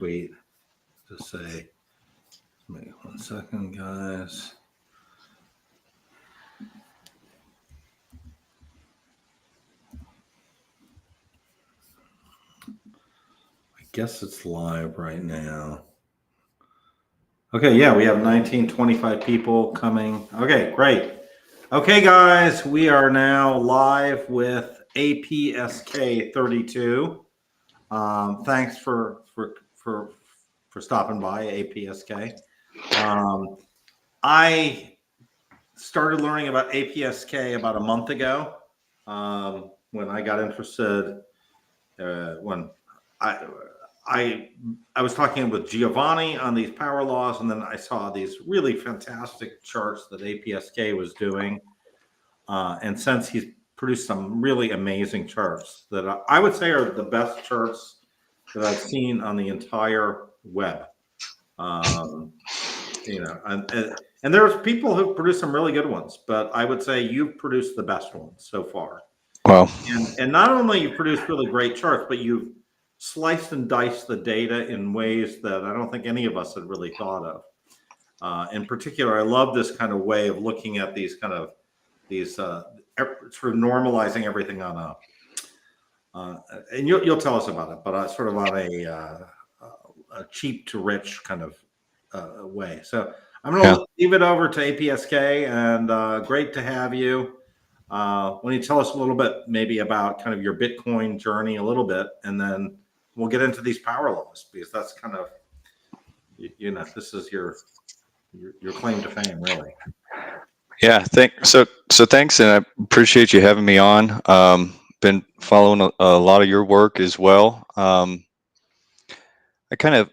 tweet to say, wait 1 second, guys. I guess it's live right now. Okay, yeah, we have 1925 people coming. Okay, great. Okay, guys, we are now live with apsk32. Thanks for stopping by, apsk. I started learning about apsk about a month ago, when I got interested. When I was talking with Giovanni on these power laws, and then I saw these really fantastic charts that apsk was doing. And since he's produced some really amazing charts that I would say are the best charts that I've seen on the entire web. And there's people who produce some really good ones, but I would say you've produced the best ones so far. Well, and not only you've produced really great charts, but you've sliced and diced the data in ways that I don't think any of us had really thought of. In particular, I love this kind of way of looking at these sort of normalizing everything on and you'll tell us about it, but sort of on a cheap to rich kind of way. So I'm going to leave it over to apsk, and great to have you. Why don't you tell us a little bit maybe about kind of your Bitcoin journey a little bit, and then we'll get into these power laws, because that's kind of, this is your claim to fame, really. Yeah, so thanks, and I appreciate you having me on. Been following a lot of your work as well. I kind of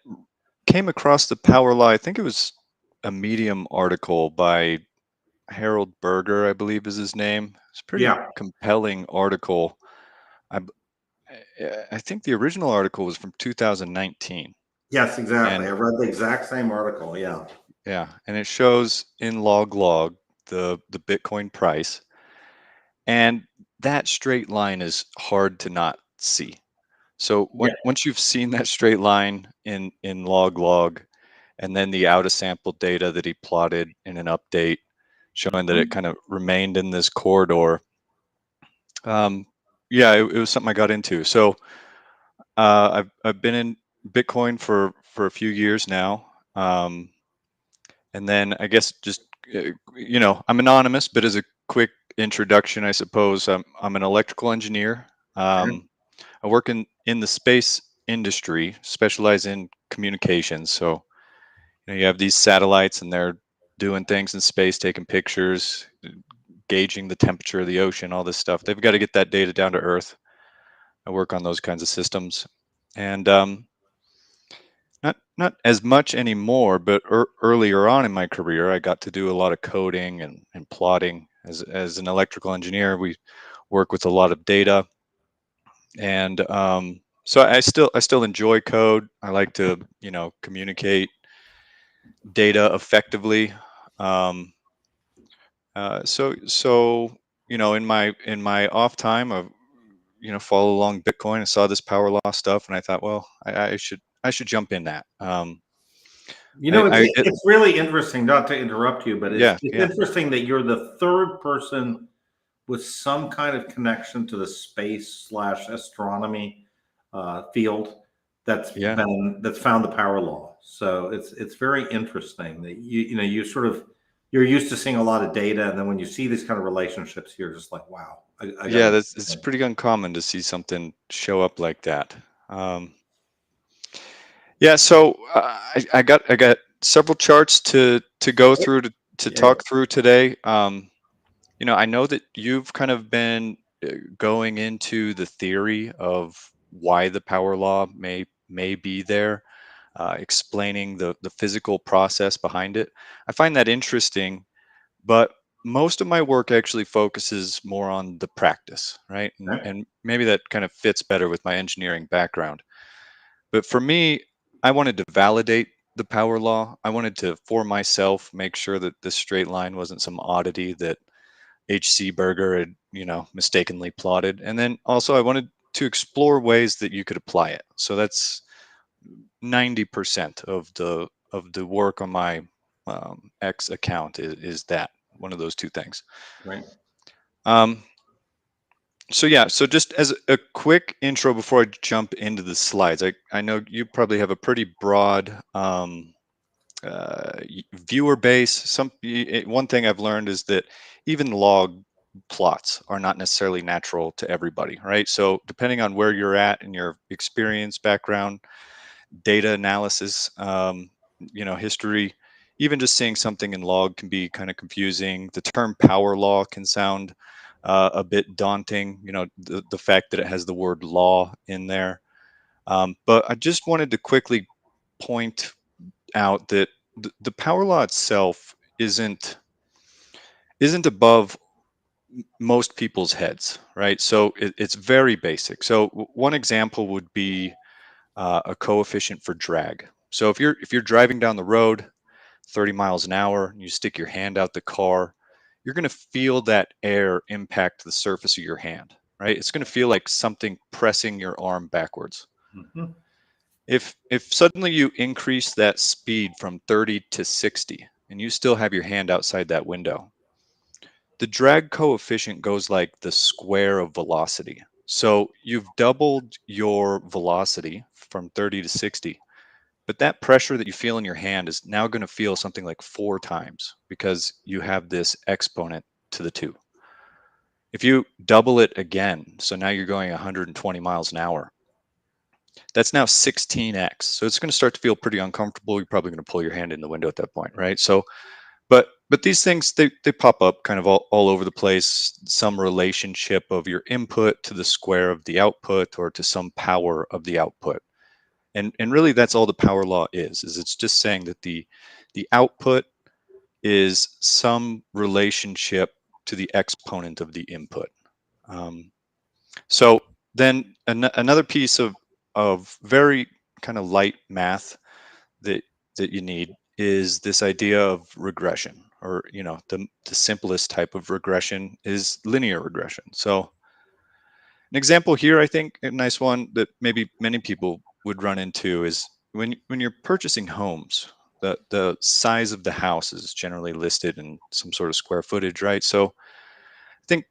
came across the power law. I think it was a Medium article by Harold Berger, I believe is his name. It's a pretty compelling article. I think the original article was from 2019. Yes, exactly. I read the exact same article. Yeah. Yeah, and it shows in log the Bitcoin price, and that straight line is hard to not see. So once you've seen that straight line in log, and then the out of sample data that he plotted in an update showing that it kind of remained in this corridor, yeah, it was something I got into. So I've been in Bitcoin for a few years now, and then I guess just I'm anonymous, but as a quick introduction, I suppose I'm an electrical engineer. I work in the space industry, specialize in communications. So you have these satellites, and they're doing things in space, taking pictures, gauging the temperature of the ocean, all this stuff. They've got to get that data down to Earth. I work on those kinds of systems, and not as much anymore, but earlier on in my career, I got to do a lot of coding and plotting. As an electrical engineer, we work with a lot of data, and so I still enjoy code. I like to communicate data effectively. So in my off time, I follow along Bitcoin. I saw this power law stuff, and I thought, well, I should jump in that. It's really interesting, not to interrupt you, but it's interesting that you're the third person with some kind of connection to the space/astronomy field that's found the power law. So it's very interesting that you're used to seeing a lot of data, and then when you see these kind of relationships, you're just like, wow. It's pretty uncommon to see something show up like that. So I got several charts to go through to talk through today. I know that you've kind of been going into the theory of why the power law may be there, explaining the physical process behind it. I find that interesting, but most of my work actually focuses more on the practice, right? And maybe that kind of fits better with my engineering background. But for me, I wanted to validate the power law. I wanted to, for myself, make sure that this straight line wasn't some oddity that H.C. Berger had, mistakenly plotted. And then also I wanted to explore ways that you could apply it. So that's 90% of the work on my X account is that one of those two things. Right. So yeah, so just as a quick intro before I jump into the slides, I know you probably have a pretty broad viewer base. One thing I've learned is that even log plots are not necessarily natural to everybody, right? So depending on where you're at in your experience, background, data analysis, history, even just seeing something in log can be kind of confusing. The term power law can sound a bit daunting, the fact that it has the word law in there. But I just wanted to quickly point out that the power law itself isn't above most people's heads, right? So it's very basic. So one example would be a coefficient for drag. So if you're driving down the road 30 miles an hour and you stick your hand out the car, you're going to feel that air impact the surface of your hand, right? It's going to feel like something pressing your arm backwards. Mhm. If suddenly you increase that speed from 30 to 60 and you still have your hand outside that window, the drag coefficient goes like the square of velocity. So you've doubled your velocity from 30 to 60, but that pressure that you feel in your hand is now going to feel something like 4 times because you have this exponent to the 2. If you double it again, so now you're going 120 miles an hour, that's now 16x. So it's going to start to feel pretty uncomfortable. You're probably going to pull your hand in the window at that point, right? So but these things they pop up kind of all over the place. Some relationship of your input to the square of the output or to some power of the output. And really that's all the power law is it's just saying that the output is some relationship to the exponent of the input. So then another piece of very kind of light math that you need is this idea of regression, or the simplest type of regression is linear regression. So an example here, I think a nice one that maybe many people would run into is when you're purchasing homes, the size of the house is generally listed in some sort of square footage, right? So I think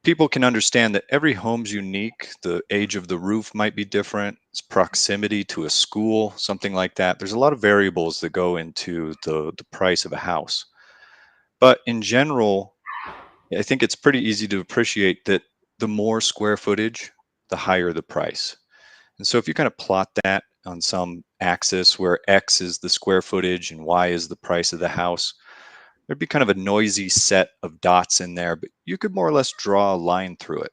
people can understand that every home's unique. The age of the roof might be different. Its proximity to a school, something like that. There's a lot of variables that go into the price of a house. But in general, I think it's pretty easy to appreciate that the more square footage, the higher the price. And so if you kind of plot that on some axis where X is the square footage and Y is the price of the house, there'd be kind of a noisy set of dots in there, but you could more or less draw a line through it.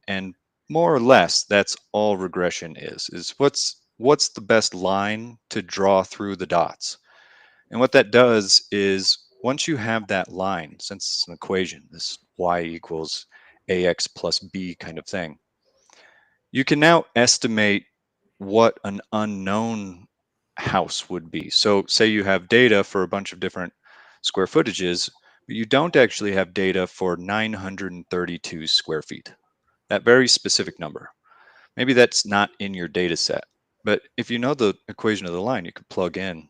And more or less that's all regression is what's the best line to draw through the dots. And what that does is once you have that line, since it's an equation, this y equals ax plus b kind of thing, you can now estimate what an unknown house would be. So say you have data for a bunch of different square footages, but you don't actually have data for 932 square feet, that very specific number. Maybe that's not in your data set, but if you know the equation of the line, you could plug in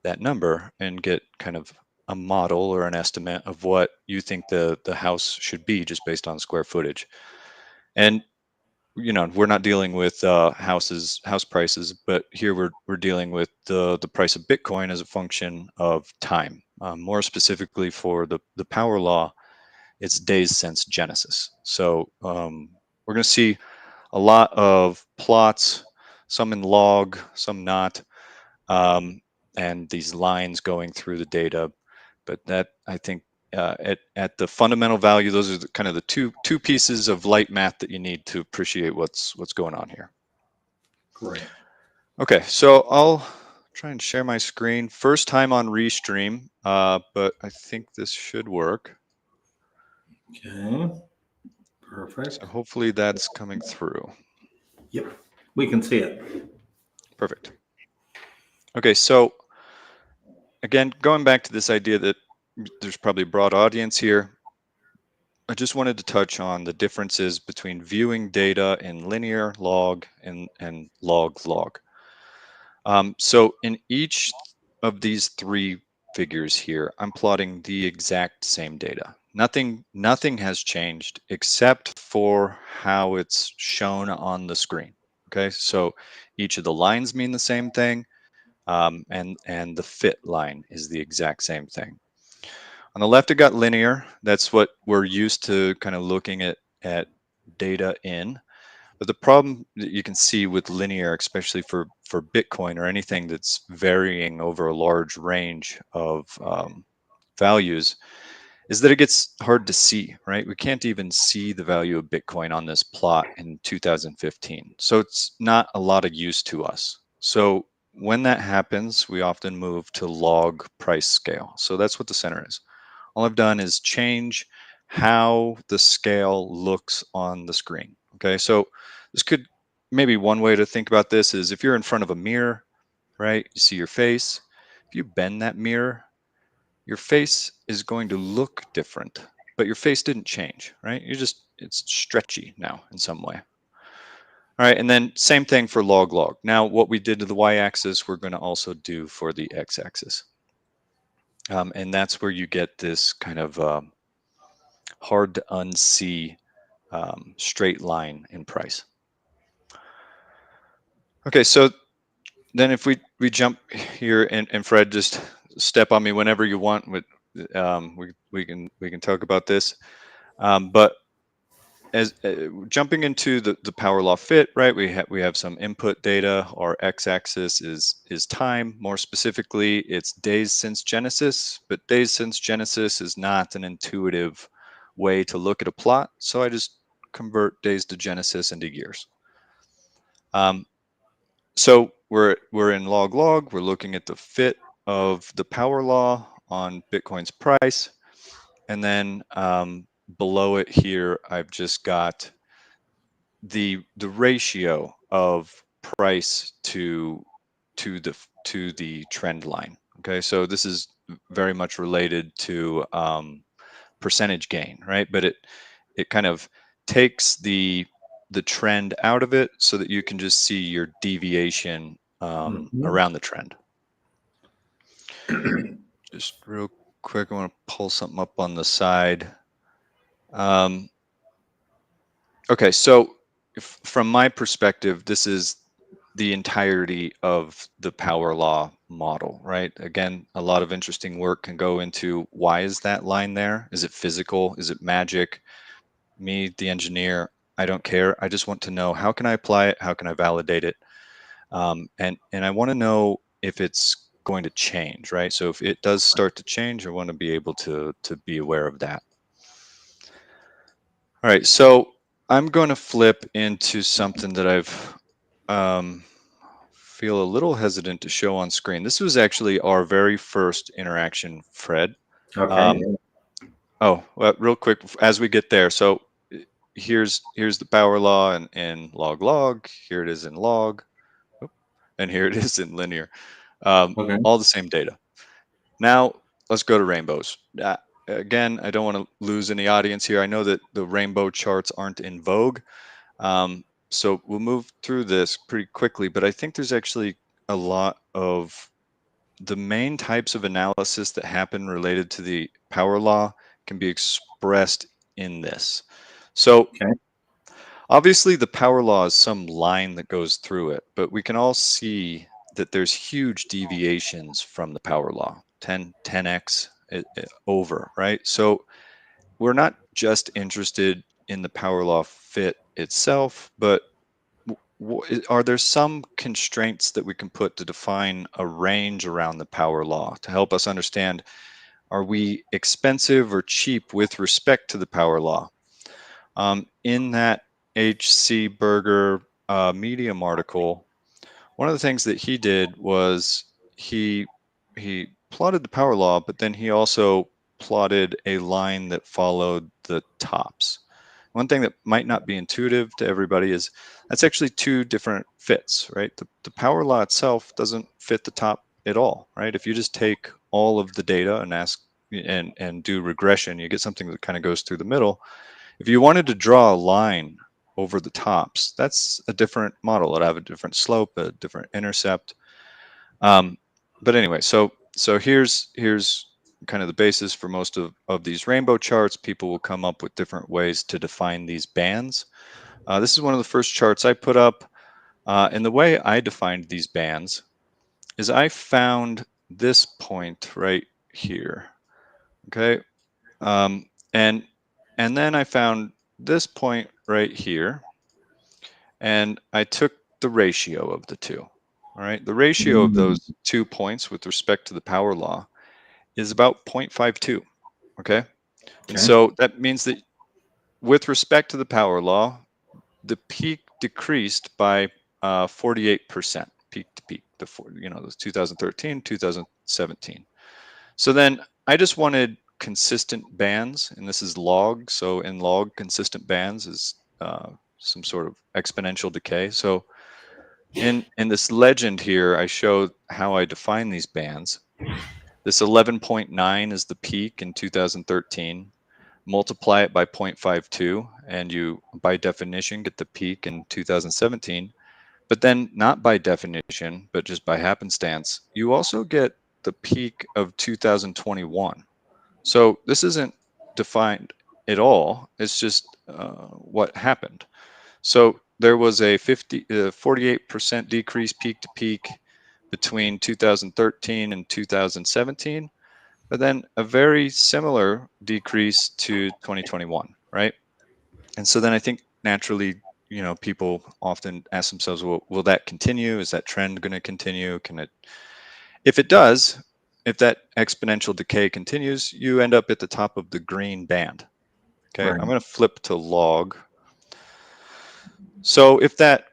that number and get kind of a model or an estimate of what you think the house should be just based on square footage. And we're not dealing with house prices, but here we're dealing with the price of Bitcoin as a function of time. More specifically for the power law, it's days since Genesis. So we're going to see a lot of plots, some in log, some not, and these lines going through the data. But that, I think, at the fundamental value, those are kind of the two pieces of light math that you need to appreciate what's going on here. Great. Okay, so I'll try and share my screen. First time on Restream, but I think this should work. Okay. Perfect. So hopefully that's coming through. Yep. We can see it. Perfect. Okay, so again, going back to this idea that there's probably a broad audience here, I just wanted to touch on the differences between viewing data in linear log and log. So in each of these three figures here, I'm plotting the exact same data. Nothing has changed except for how it's shown on the screen. Okay, so each of the lines mean the same thing, and the fit line is the exact same thing. On the left, it got linear. That's what we're used to kind of looking at data in. But the problem that you can see with linear, especially for Bitcoin or anything that's varying over a large range of values, is that it gets hard to see, right? We can't even see the value of Bitcoin on this plot in 2015. So it's not a lot of use to us. So when that happens, we often move to log price scale. So that's what the center is. All I've done is change how the scale looks on the screen. Okay, so this could maybe one way to think about this is if you're in front of a mirror, right? You see your face. If you bend that mirror, your face is going to look different, but your face didn't change, right? It's stretchy now in some way. All right, and then same thing for log. Now, what we did to the y-axis, we're going to also do for the x-axis. And that's where you get this kind of hard to unsee straight line in price. Okay, so then if we jump here, and Fred, just step on me whenever you want. With we can talk about this, but as jumping into the power law fit, right? We have some input data. Our x-axis is time. More specifically, it's days since Genesis. But days since Genesis is not an intuitive way to look at a plot, so I just convert days to Genesis into years. So we're in log. We're looking at the fit of the power law on Bitcoin's price, and then below it here, I've just got the ratio of price to the trend line. Okay, so this is very much related to percentage gain, right? But it kind of takes the trend out of it so that you can just see your deviation around the trend. Just real quick, I want to pull something up on the side. Okay, so from my perspective, this is the entirety of the power law model, right? Again, a lot of interesting work can go into why is that line there? Is it physical? Is it magic? Me, the engineer, I don't care. I just want to know, how can I apply it? How can I validate it? And I want to know if it's going to change, right? So if it does start to change, I want to be able to be aware of that. All right, so I'm going to flip into something that I've feel a little hesitant to show on screen. This was actually our very first interaction, Fred. Okay. Oh, well, real quick as we get there. So here's the power law in log. Here it is in log, and here it is in linear. Okay. All the same data. Now let's go to rainbows. Again, I don't want to lose any audience here. I know that the rainbow charts aren't in vogue. So we'll move through this pretty quickly, but I think there's actually a lot of the main types of analysis that happen related to the power law can be expressed in this. So Okay. obviously the power law is some line that goes through it, but we can all see that there's huge deviations from the power law, 10x over, right? So we're not just interested in the power law fit itself, but are there some constraints that we can put to define a range around the power law to help us understand, are we expensive or cheap with respect to the power law? In that H.C. Berger Medium article, one of the things that he did was he plotted the power law, but then he also plotted a line that followed the tops. One thing that might not be intuitive to everybody is that's actually two different fits, right? The power law itself doesn't fit the top at all, right? If you just take all of the data and ask and do regression, you get something that kind of goes through the middle. If you wanted to draw a line over the tops, that's a different model. It'll have a different slope, a different intercept. But anyway, so here's kind of the basis for most of these rainbow charts. People will come up with different ways to define these bands. This is one of the first charts I put up. And the way I defined these bands is I found this point right here. Okay. Um, and and then I found this point right here, and I took the ratio of the two. All right. The ratio of Mm, those 2 points with respect to the power law is about 0.52. Okay. And okay. so that means that with respect to the power law, the peak decreased by 48%, peak to peak, those 2013, 2017. So then I just wanted consistent bands, and this is log. So in log, consistent bands is some sort of exponential decay. So in this legend here, I showed how I define these bands. This 11.9 is the peak in 2013. Multiply it by 0.52, and you, by definition, get the peak in 2017. But then, not by definition, but just by happenstance, you also get the peak of 2021. So this isn't defined at all. It's just what happened. So there was a 48% decrease peak to peak between 2013 and 2017, but then a very similar decrease to 2021, right? And so then I think naturally, people often ask themselves, well, will that continue? Is that trend going to continue? Can it, if it does, if that exponential decay continues, you end up at the top of the green band. Okay. Right. I'm going to flip to log. So if that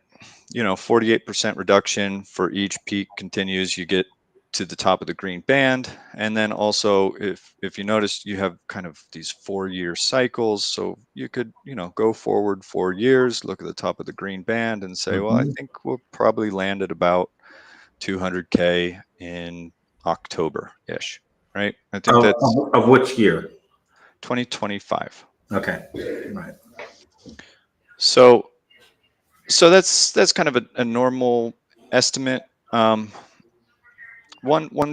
48% reduction for each peak continues, you get to the top of the green band. And then also, if you notice, you have kind of these 4-year cycles. So you could, go forward 4 years, look at the top of the green band and say, well, I Mhm. think we'll probably land at about 200K in October-ish, right? I think Of, that's of which year? 2025. Okay. Right. So that's kind of a normal estimate. One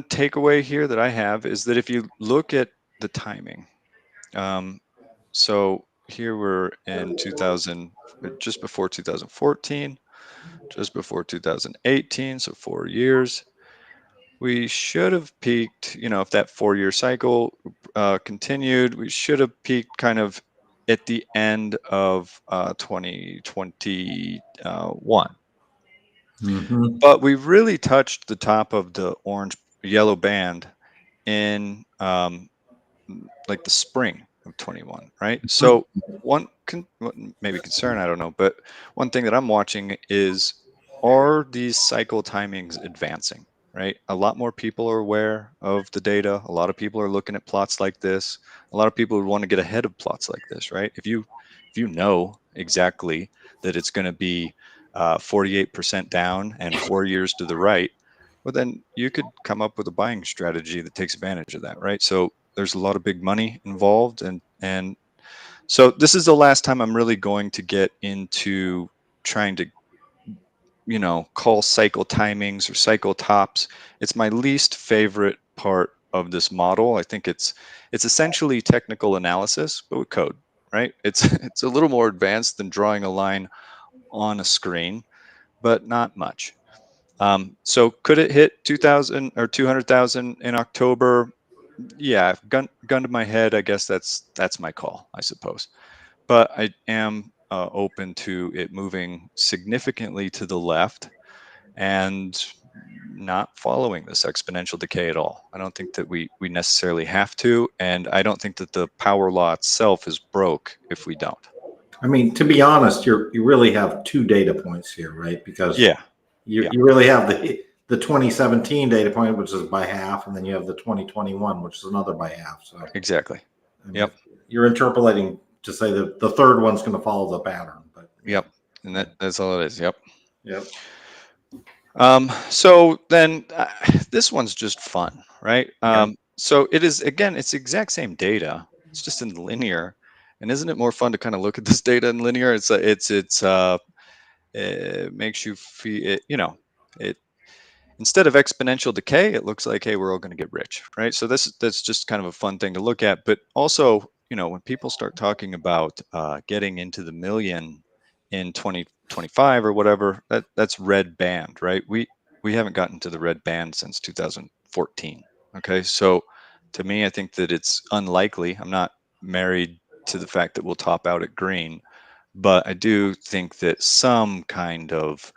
takeaway here that I have is that if you look at the timing, um, so here we're in 2000, just before 2014, just before 2018, so 4 years. We should have peaked, if that 4-year cycle continued, we should have peaked kind of at the end of 2021. Hmm. But we really touched the top of the orange yellow band in like the spring of 21, right? So maybe concern, I don't know, but one thing that I'm watching is, are these cycle timings advancing, right? A lot more people are aware of the data. A lot of people are looking at plots like this. A lot of people would want to get ahead of plots like this, right? If you know exactly that it's going to be 48% down and 4 years to the right, well, then you could come up with a buying strategy that takes advantage of that, right? So there's a lot of big money involved, and so this is the last time I'm really going to get into trying to call cycle timings or cycle tops. It's my least favorite part of this model. I think it's essentially technical analysis but with code, right? It's it's a little more advanced than drawing a line on a screen, but not much. So could it hit 2000 or 200,000 in October? Yeah, gun to my head, I guess that's my call, I suppose. But I am open to it moving significantly to the left and not following this exponential decay at all. I don't think that we necessarily have to, and I don't think that the power law itself is broke if we don't. I mean, to be honest, you really have two data points here, right? Because Yeah, you yeah, you really have the 2017 data point, which is by half, and then you have the 2021, which is another by half. So, exactly. I mean, Yep, if you're interpolating to say that the third one's going to follow the pattern, but yeah, yep. And yeah, that's all it is. Yep. yep, So then this one's just fun, right? yeah. So it is, again, it's the exact same data. It's just in linear. And isn't it more fun to kind of look at this data in linear? It makes you feel it instead of exponential decay, it looks like, hey, we're all going to get rich, right? So that's just kind of a fun thing to look at. But also, when people start talking about getting into the million in 2025 or whatever, that's red band, right? We haven't gotten to the red band since 2014. Okay, so to me, I think that it's unlikely. I'm not married to the fact that we'll top out at green, but I do think that some kind of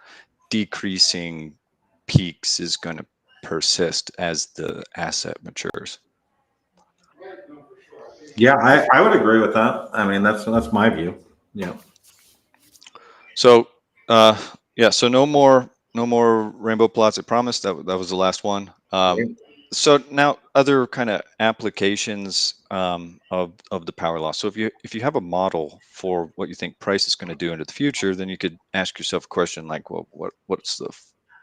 decreasing peaks is going to persist as the asset matures. Yeah, I would agree with that. I mean, that's my view. Yeah. So, yeah, so no more rainbow plots. I promise that was the last one. Right. So now other kind of applications of the power law. So if you have a model for what you think price is going to do into the future, then you could ask yourself a question like, well, what's the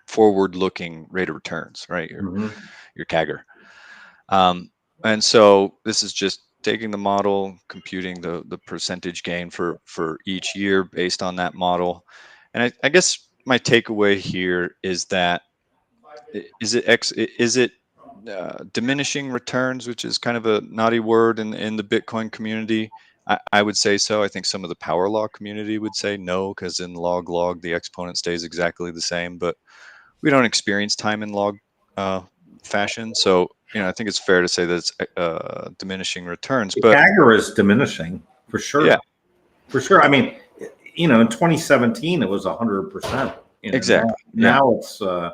forward-looking rate of returns, right? Mhm. Your CAGR. And so this is just taking the model, computing the percentage gain for each year based on that model. And I guess my takeaway here is that is it diminishing returns, which is kind of a naughty word in the Bitcoin community. I would say so. I think some of the power law community would say no, because in log the exponent stays exactly the same, but we don't experience time in log uh, fashion. So, I think it's fair to say that it's diminishing returns. The But CAGR is diminishing for yeah, sure. For sure. I mean, in 2017 it was 100%. Now exactly. Yeah. now it's 40%,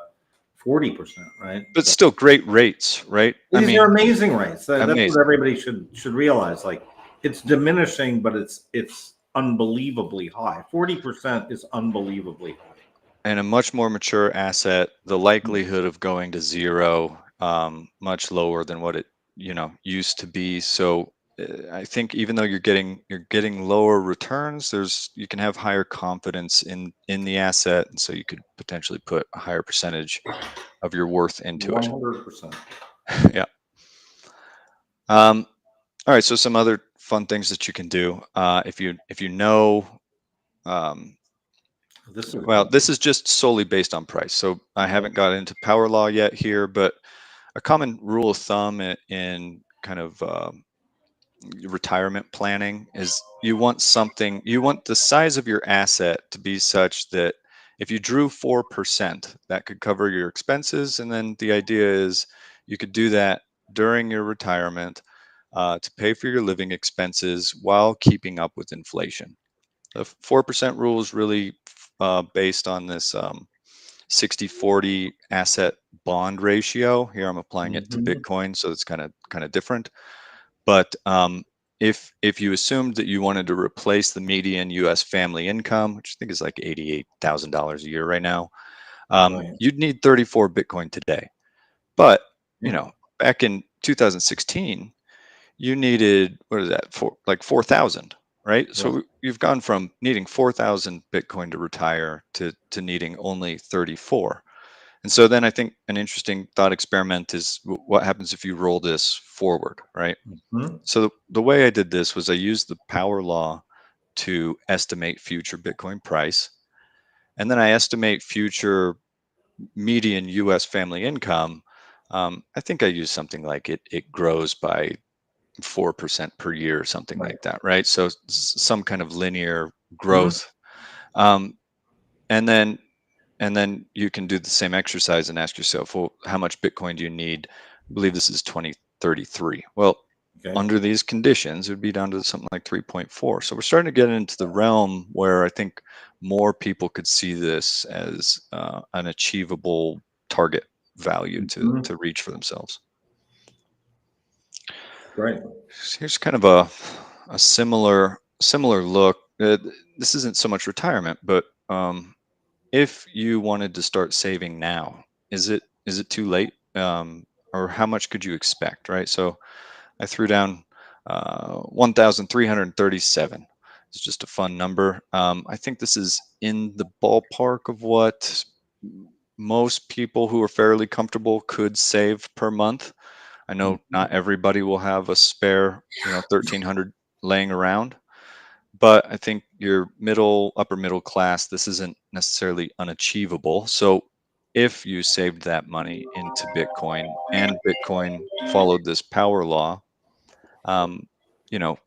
right? But So still great rates, right? I these are mean, amazing rates. That's what amazing. everybody should realize. Like, it's diminishing, but it's unbelievably high. 40% is unbelievably high. And a much more mature asset, the likelihood of going to zero, much lower than what it used to be. So I think even though you're getting lower returns, you can have higher confidence in the asset, and so you could potentially put a higher percentage of your worth into it. 100%. Yeah. Um, all right. So some other fun things that you can do if you know. Um, This is well, this is just solely based on price. So I haven't got into power law yet here, but a common rule of thumb in kind of retirement planning is you want the size of your asset to be such that if you drew 4%, that could cover your expenses. And then the idea is you could do that during your retirement to pay for your living expenses while keeping up with inflation. The 4% rule is really based on this 60-40 asset bond ratio. Here I'm applying it to Mhm. Bitcoin, so it's kind of different. But if you assumed that you wanted to replace the median U.S. family income, which I think is like $88,000 a year right now, Right. you'd need 34 Bitcoin today. But Yeah. back in 2016, you needed, what is that, like 4,000, right? Right. So you've gone from needing 4,000 Bitcoin to retire to needing only 34. And so then I think an interesting thought experiment is what happens if you roll this forward, right? Mhm. So the way I did this was I used the power law to estimate future Bitcoin price. And then I estimate future median US family income. I think I used something like it grows by 4% per year or something Right. like that, right? So some kind of linear Mhm. growth. Um, and then you can do the same exercise and ask yourself, well, how much Bitcoin do you need? I believe this is 2033. Well, Okay. under these conditions, it would be down to something like 3.4. So we're starting to get into the realm where I think more people could see this as an achievable target value to Mhm. reach for themselves. Right. Here's kind of a similar look. This isn't so much retirement, but if you wanted to start saving now, is it too late? Or how much could you expect? Right. So I threw down 1,337. It's just a fun number. I think this is in the ballpark of what most people who are fairly comfortable could save per month. I know Mhm. not everybody will have a spare, 1,300 laying around, but I think your upper middle class, this isn't necessarily unachievable. So if you saved that money into Bitcoin and Bitcoin followed this power law, um,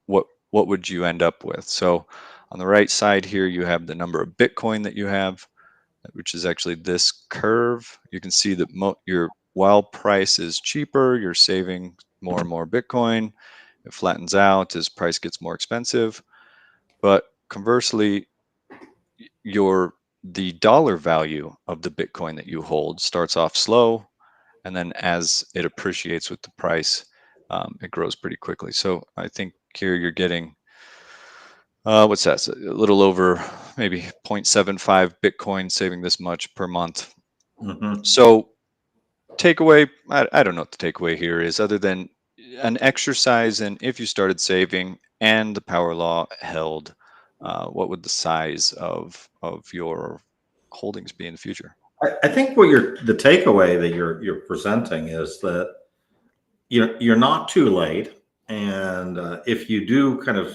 what would you end up with? So on the right side here, you have the number of Bitcoin that you have, which is actually this curve. You can see that your while price is cheaper, you're saving more and more Bitcoin. It flattens out as price gets more expensive. But conversely, the dollar value of the Bitcoin that you hold starts off slow, and then as it appreciates with the price, it grows pretty quickly. So I think here you're getting what's that? A little over maybe 0.75 Bitcoin, saving this much per month. Hmm. So takeaway, I don't know what the takeaway here is, other than an exercise in if you started saving and the power law held, what would the size of your holdings be in the future? I think the takeaway that you're presenting is that you're not too late, and if you do kind of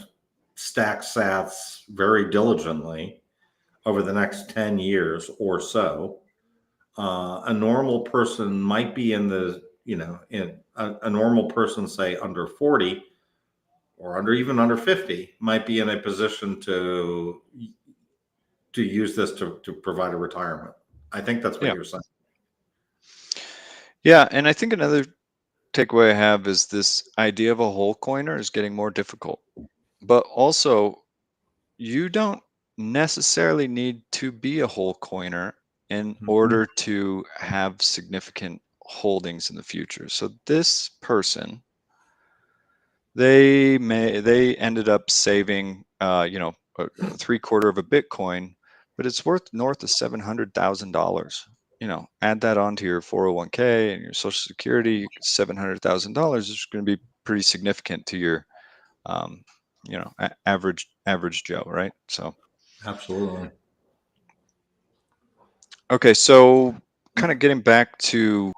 stack Sats very diligently over the next 10 years or so, a normal person might be in the in a normal person, say under 40 or even under 50, might be in a position to use this to provide a retirement. I think that's what Yeah. you're saying. Yeah. And I think another takeaway I have is this idea of a whole coiner is getting more difficult. But also, you don't necessarily need to be a whole coiner in Mhm. order to have significant holdings in the future. So this person, they ended up saving a three-quarter of a Bitcoin, but it's worth north of $700,000. Add that onto your 401k and your Social Security. $700,000 is going to be pretty significant to your um, average Joe, right? So Absolutely. okay, so kind of getting back to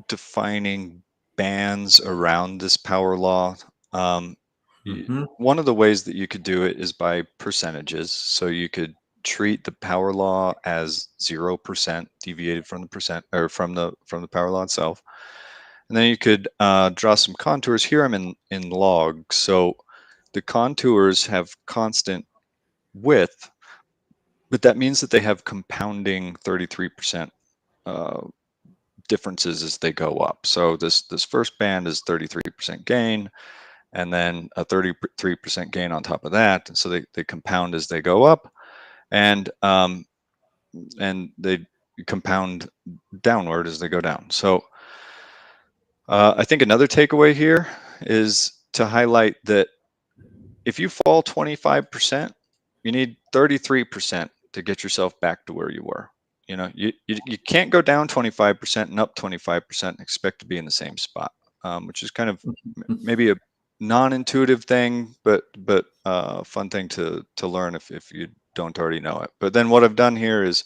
defining bands around this power law. Um, Hmm. One of the ways that you could do it is by percentages. So you could treat the power law as 0% deviated from the percent or from the power law itself, and then you could draw some contours. Here I'm in log, so the contours have constant width, but that means that they have compounding 33% uh, differences as they go up. So this first band is 33% gain, and then a 33% gain on top of that. So they compound as they go up, and they compound downward as they go down. So I think another takeaway here is to highlight that if you fall 25%, you need 33% to get yourself back to where you were. You can't go down 25% and up 25% and expect to be in the same spot, which is kind of maybe a non-intuitive thing, but fun thing to learn if you don't already know it. But then what I've done here is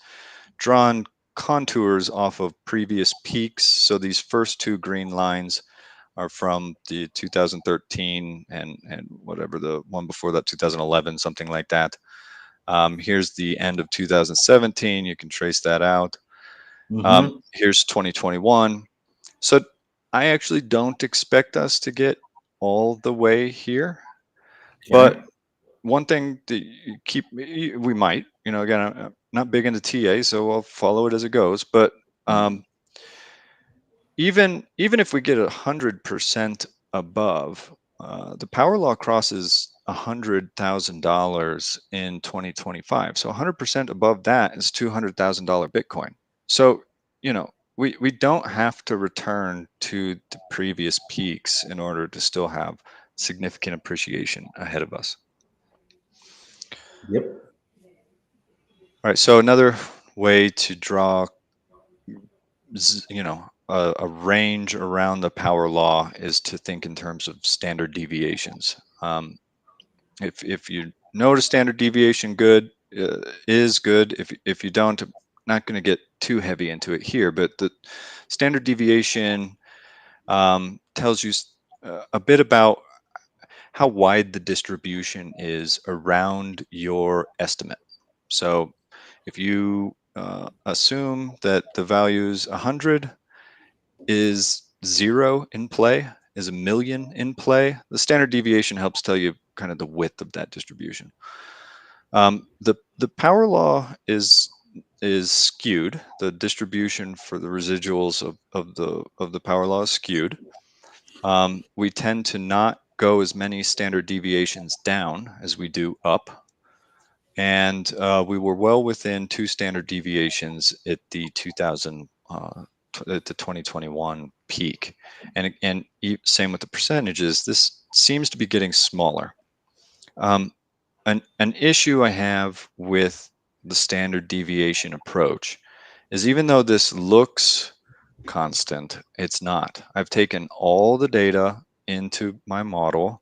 drawn contours off of previous peaks. So these first two green lines are from the 2013 and whatever the one before that, 2011, something like that. Here's the end of 2017. You can trace that out. Hmm. Here's 2021. So I actually don't expect us to get all the way here, but Okay. one thing that we might, again, I'm not big into TA, so I'll follow it as it goes. But um, even if we get 100% above, the power law crosses $100,000 in 2025. So 100% above that is $200,000 Bitcoin. So we don't have to return to the previous peaks in order to still have significant appreciation ahead of us. Yep. All right. So another way to draw a range around the power law is to think in terms of standard deviations. If you know what a standard deviation good is good. If you don't, I'm not going to get too heavy into it here, but the standard deviation tells you a bit about how wide the distribution is around your estimate. So if you assume that the values 100 is 0 in play, is 1,000,000 in play. The standard deviation helps tell you kind of the width of that distribution. The power law is skewed. The distribution for the residuals of the power law is skewed. We tend to not go as many standard deviations down as we do up. And we were well within 2 standard deviations at the 2021 peak. And same with the percentages. This seems to be getting smaller. An issue I have with the standard deviation approach is, even though this looks constant, it's not. I've taken all the data into my model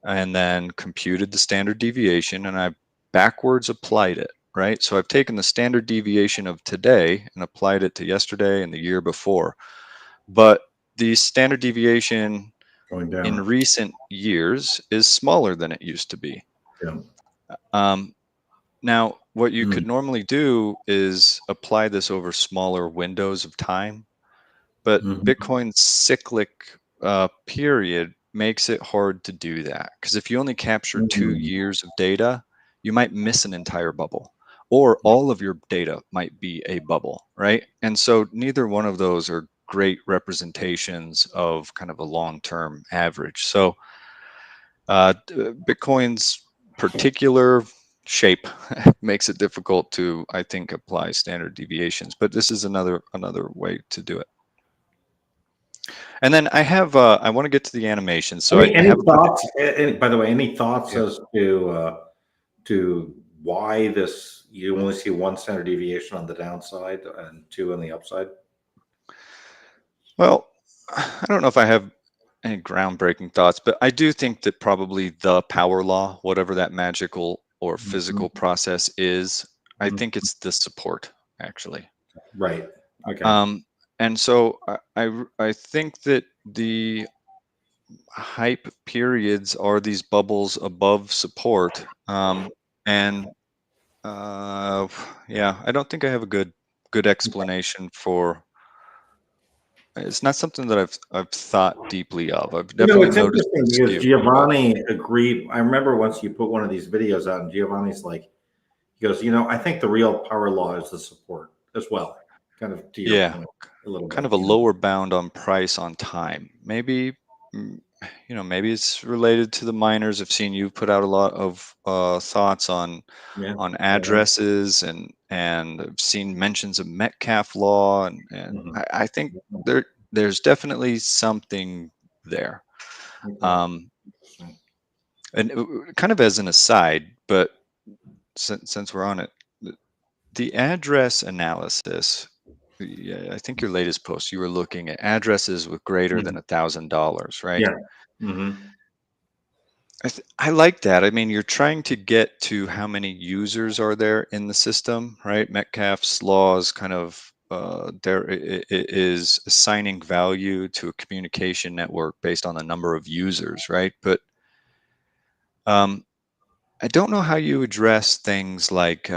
and then computed the standard deviation, and I've backwards applied it, right? So I've taken the standard deviation of today and applied it to yesterday and the year before. But the standard deviation Going in down. recent years is smaller than it used to be. Yeah. Now, what you could Mm. normally do is apply this over smaller windows of time, but Mhm. Bitcoin's cyclic period makes it hard to do that. Because if you only capture 2 years of data, you might miss an entire bubble, or all of your data might be a bubble, right? And so neither one of those are great representations of kind of a long-term average. So Bitcoin's particular shape makes it difficult to, I think, apply standard deviations, but this is another way to do it. And then I want to get to the animation. So I Any have a bunch thoughts? By the way, any thoughts yeah. as to why this you only see 1 standard deviation on the downside and 2 on the upside? Well, I don't know if I have any groundbreaking thoughts, but I do think that probably the power law, whatever that magical or Mhm. physical process is, I Mhm. think it's the support, actually. Right. Okay. Um, and so I think that the hype periods are these bubbles above support. And yeah, I don't think I have a good explanation for. It's not something that I've thought deeply of. I've definitely It's noticed the interesting because skew, but Giovanni agreed. I remember once you put one of these videos out, and Giovanni's like, he goes, I think the real power law is the support as well. Kind of to your yeah, point a little kind bit, of a lower bound on price on time. Maybe mm, maybe it's related to the miners. I've seen you put out a lot of thoughts on Yeah. Yeah. addresses, and I've seen mentions of Metcalf law, and Mhm. I think there's definitely something there. Okay. Um, Interesting. and kind of as an aside, but since we're on it, the address analysis. Yeah, I think your latest post, you were looking at addresses with greater than Mhm. $1,000, right? Yeah. Hmm. I like that. I mean, you're trying to get to how many users are there in the system, right? Metcalfe's law is kind of is assigning value to a communication network based on the number of users, right? But um, I don't know how you address things like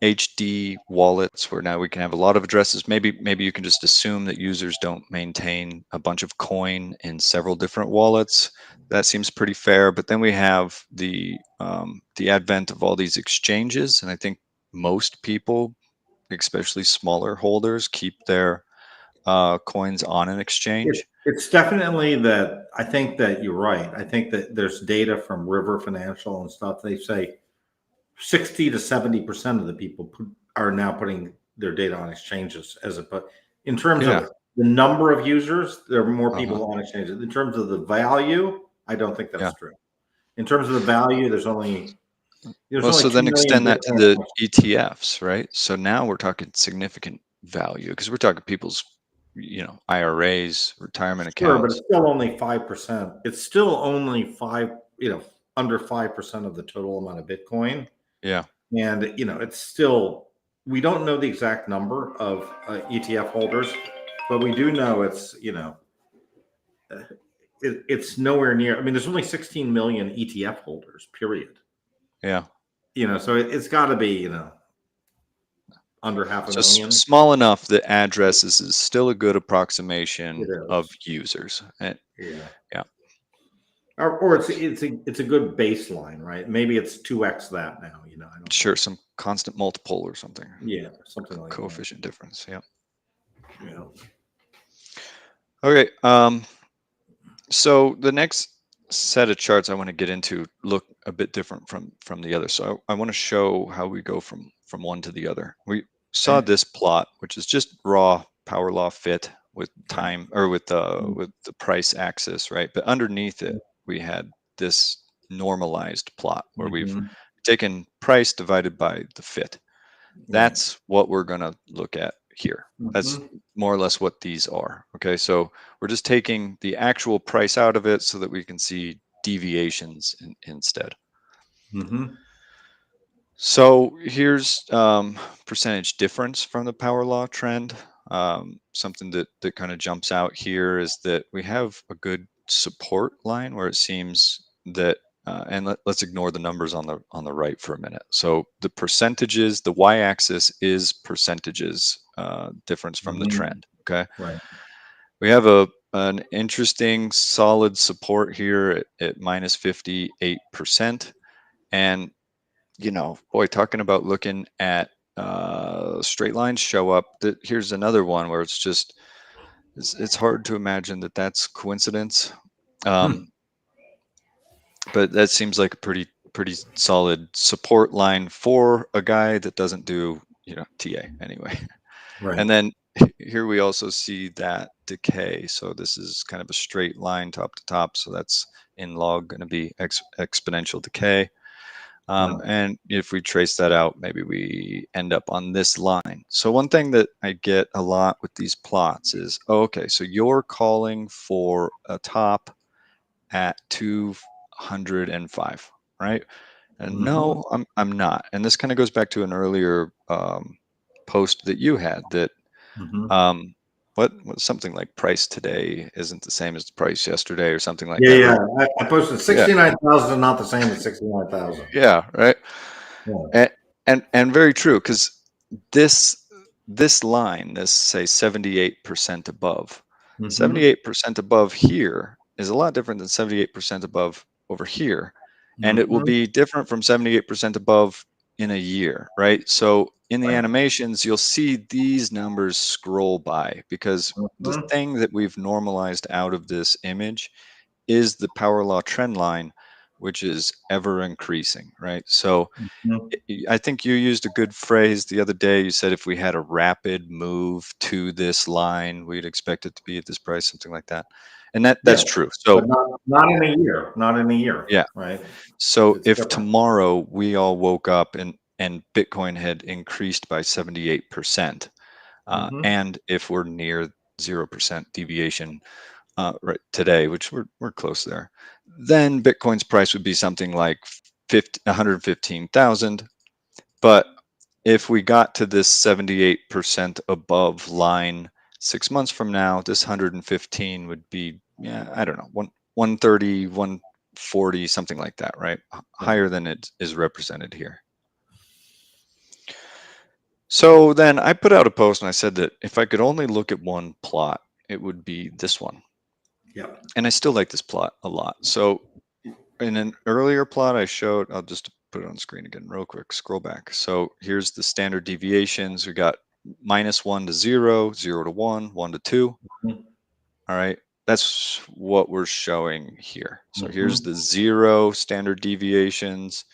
HD wallets, where now we can have a lot of addresses. Maybe you can just assume that users don't maintain a bunch of coin in several different wallets. That seems pretty fair. But then we have the advent of all these exchanges, and I think most people, especially smaller holders, keep their coins on an exchange. It's definitely that. I think that you're right. I think that there's data from River Financial and stuff. They say 60 to 70% of the people are now putting their data on exchanges as a but in terms Yeah. of the number of users, there are more Uh-huh. people on exchanges. In terms of the value, I don't think that's Yeah. true. In terms of the value, there's Well, only so 2 then million extend that to Bitcoin the on ETFs, right? So now we're talking significant value, because we're talking people's, IRAs, retirement Sure, but accounts. it's still only 5%. It's still only under 5% of the total amount of Bitcoin. Yeah. And, it's still, we don't know the exact number of ETF holders, but we do know uh, it's nowhere near. I mean, there's only 16 million ETF holders, period. Yeah. so it's got to be, under half a So million. small enough that addresses is still a good It approximation of is. users. And Yeah. yeah, Or it's a good baseline, right? Maybe it's 2x that now, I don't know. sure, some constant multiple or something, Yeah, something like that. coefficient difference. Yeah. Yeah. Okay. So the next set of charts I want to get into look a bit different from the other. So I want to show how we go from one to the other. We saw Okay. this plot, which is just raw power law fit with Right. time or with the price axis, right? But underneath it, we had this normalized plot where we've Mhm. taken price divided by the fit. Right. That's what we're going to look at here. That's Mhm. more or less what these are. Okay, so we're just taking the actual price out of it so that we can see deviations instead. Mhm. So here's percentage difference from the power law trend. Something that kind of jumps out here is that we have a good support line where it seems that and let's ignore the numbers on the right for a minute. So the percentages, the y-axis is percentages difference from the Mhm. trend. Okay, Right. we have an interesting solid support here at minus 58%, and boy, talking about looking at straight lines show up. That here's another one where it's hard to imagine that that's coincidence. Hmm. Um, but that seems like a pretty solid support line for a guy that doesn't do TA anyway. Right. And then here we also see that decay. So this is kind of a straight line top to top. So that's in log going to be exponential decay. Yeah. And if we trace that out, maybe we end up on this line. So one thing that I get a lot with these plots is, oh, okay, so you're calling for a top at 205, right? And Mhm. no, I'm not. And this kind of goes back to an earlier post that you had that Mhm. um, what something like price today isn't the same as the price yesterday or something like Yeah, that, yeah. right? I posted Yeah, 69,000 is not the same as 69,000. yeah, right. Yeah. And and very true, because this this line, this say 78% above, Mhm. 78% above here is a lot different than 78% above over here, and it will Mhm. be different from 78% above in a year, right? So in the Right. animations, you'll see these numbers scroll by because the Mhm. thing that we've normalized out of this image is the power law trend line, which is ever increasing, right? So Mhm. I think you used a good phrase the other day. You said if we had a rapid move to this line, we'd expect it to be at this price, something like that. And Yeah, that's true. but So not in a year. Not in a year, yeah. right? So It's if different. tomorrow we all woke up and Bitcoin had increased by 78%, Mhm. and if we're near 0% deviation right today, which we're close there, then Bitcoin's price would be something like 115,000. But if we got to this 78% above line 6 months from now, this 115 would be, yeah, I don't know, 130, 140, something like that, right? Right. Higher than it is represented here. So then I put out a post and I said that if I could only look at one plot, it would be this one. Yep. And I still like this plot a lot. So in an earlier plot I showed, I'll just put it on screen again real quick, scroll back. So here's the standard deviations. We got -1 to 0, 0 to 1, 1 to 2. Mhm. All right. That's what we're showing here. So here's Mhm. the 0 standard deviations.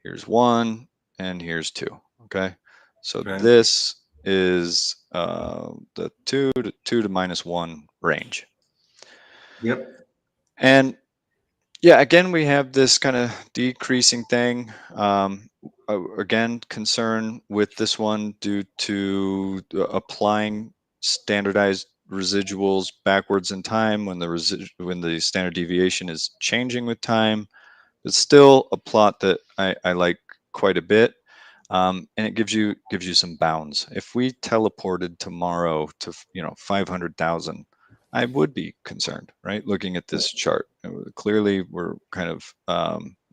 Here's 1 and here's 2. Okay. So Right. this is the 2 to -1 range. Yep. And yeah, again, we have this kind of decreasing thing. Again, concern with this one due to applying standardized residuals backwards in time when when the standard deviation is changing with time. But still a plot that I like quite a bit. And it gives you some bounds. If we teleported tomorrow to 500,000, I would be concerned, right? Looking at this chart, clearly we're kind of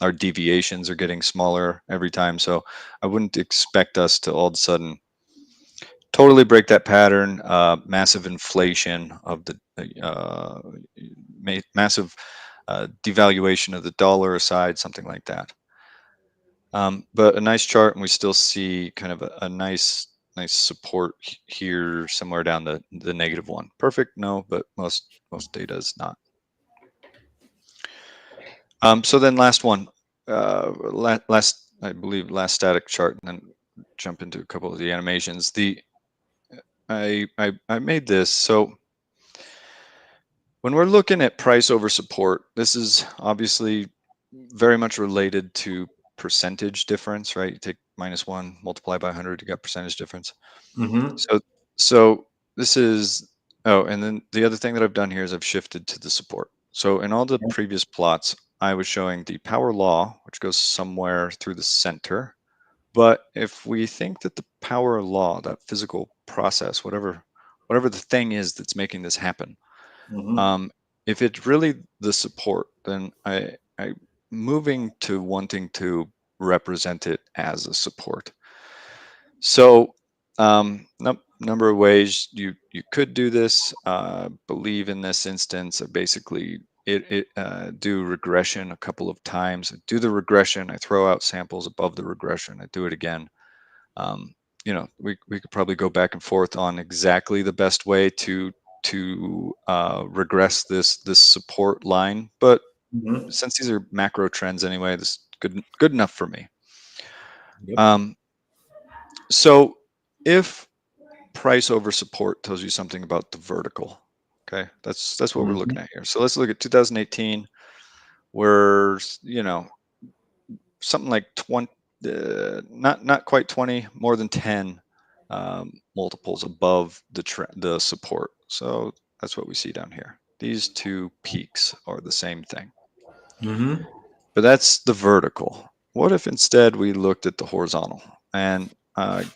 Our deviations are getting smaller every time. So I wouldn't expect us to all of a sudden totally break that pattern. Massive inflation of the massive devaluation of the dollar aside, something like that. But a nice chart, and we still see kind of a nice support here somewhere down the -1. Perfect, no, but most data is not. So then last one, last, I believe, last static chart, and then jump into a couple of the animations. I made this. So when we're looking at price over support, this is obviously very much related to percentage difference, right? You take -1, multiply by 100, you got percentage difference. Mm-hmm. So so this is, oh, and then the other thing that I've done here is I've shifted to the support. So in all the previous plots, I was showing the power law, which goes somewhere through the center. But if we think that the power law, that physical process, whatever the thing is that's making this happen, Mm-hmm. um, if it's really the support, then I moving to wanting to represent it as a support. So number of ways you could do this. Believe in this instance, I basically do regression a couple of times. I do the regression, I throw out samples above the regression, I do it again. um, we could probably go back and forth on exactly the best way to regress this support line, but Mm-hmm. since these are macro trends anyway, this is good enough for me. Yep. um, so if price over support tells you something about the vertical, okay, that's what we're Mm-hmm. looking at here. So let's look at 2018, where something like 20, not quite 20, more than 10 multiples above the support. So that's what we see down here. These two peaks are the same thing, Mm-hmm. but that's the vertical. What if instead we looked at the horizontal? And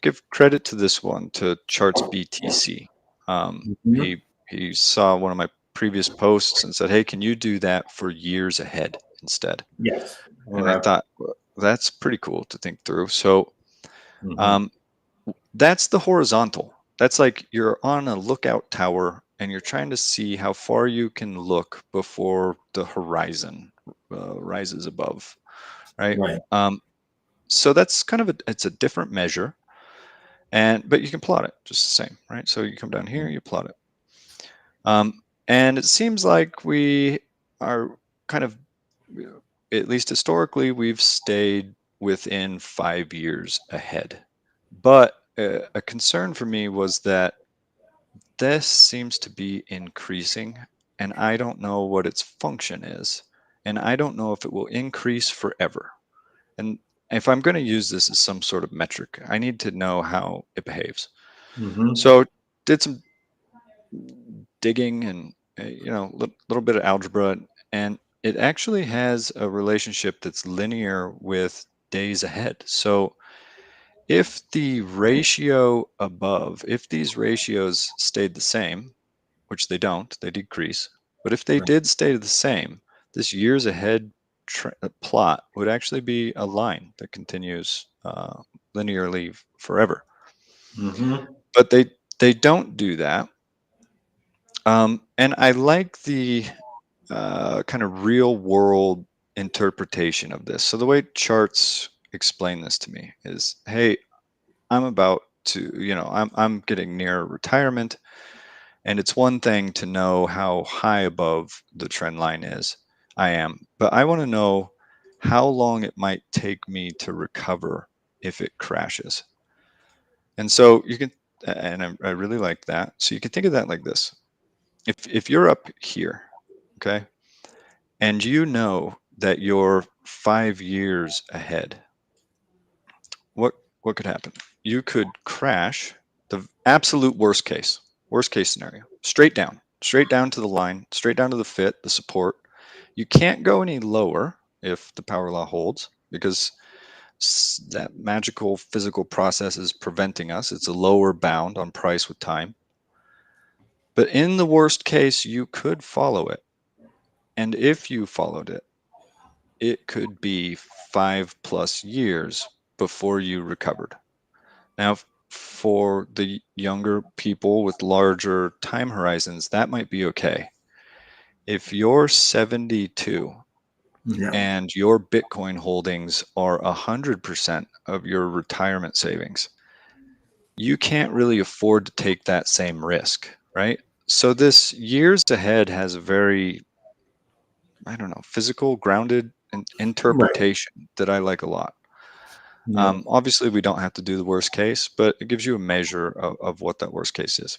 give credit to this one, to Charts BTC. Mm-hmm. He saw one of my previous posts and said, "Hey, can you do that for years ahead instead?" Yes. And I Correct. thought, "Well, that's pretty cool to think through." So Mm-hmm. um, that's the horizontal. That's like you're on a lookout tower and you're trying to see how far you can look before the horizon rises above, right? Right. Um, so that's kind of it's a different measure, but you can plot it just the same, right? So you come down here, you plot it, and it seems like we are kind of, at least historically, we've stayed within 5 years ahead. But a concern for me was that this seems to be increasing, and I don't know what its function is, and I don't know if it will increase forever. And if I'm going to use this as some sort of metric, I need to know how it behaves. Mm-hmm. So did some digging and little bit of algebra, and it actually has a relationship that's linear with days ahead. So if the ratio above, if these ratios stayed the same, which they don't, they decrease, but if they Right. did stay the same, this years ahead plot would actually be a line that continues linearly forever. Mm-hmm. But they don't do that. And I like the kind of real world interpretation of this. So the way charts explain this to me is, hey, I'm about to, I'm getting near retirement, and it's one thing to know how high above the trend line is I am, but I want to know how long it might take me to recover if it crashes. And so you can, and I really like that. So you can think of that like this. If you're up here, okay, and you know that you're 5 years ahead, what could happen? You could crash, the absolute worst case scenario, straight down to the line, straight down to the fit, the support. You can't go any lower if the power law holds, because that magical physical process is preventing us. It's a lower bound on price with time. But in the worst case, you could follow it. And if you followed it, it could be 5+ years before you recovered. Now, for the younger people with larger time horizons, that might be okay. If you're 72 Yeah. and your Bitcoin holdings are 100% of your retirement savings, you can't really afford to take that same risk, right? So this years ahead has a very, I don't know, physical, grounded Right. interpretation that I like a lot. Yeah. Obviously, we don't have to do the worst case, but it gives you a measure of what that worst case is.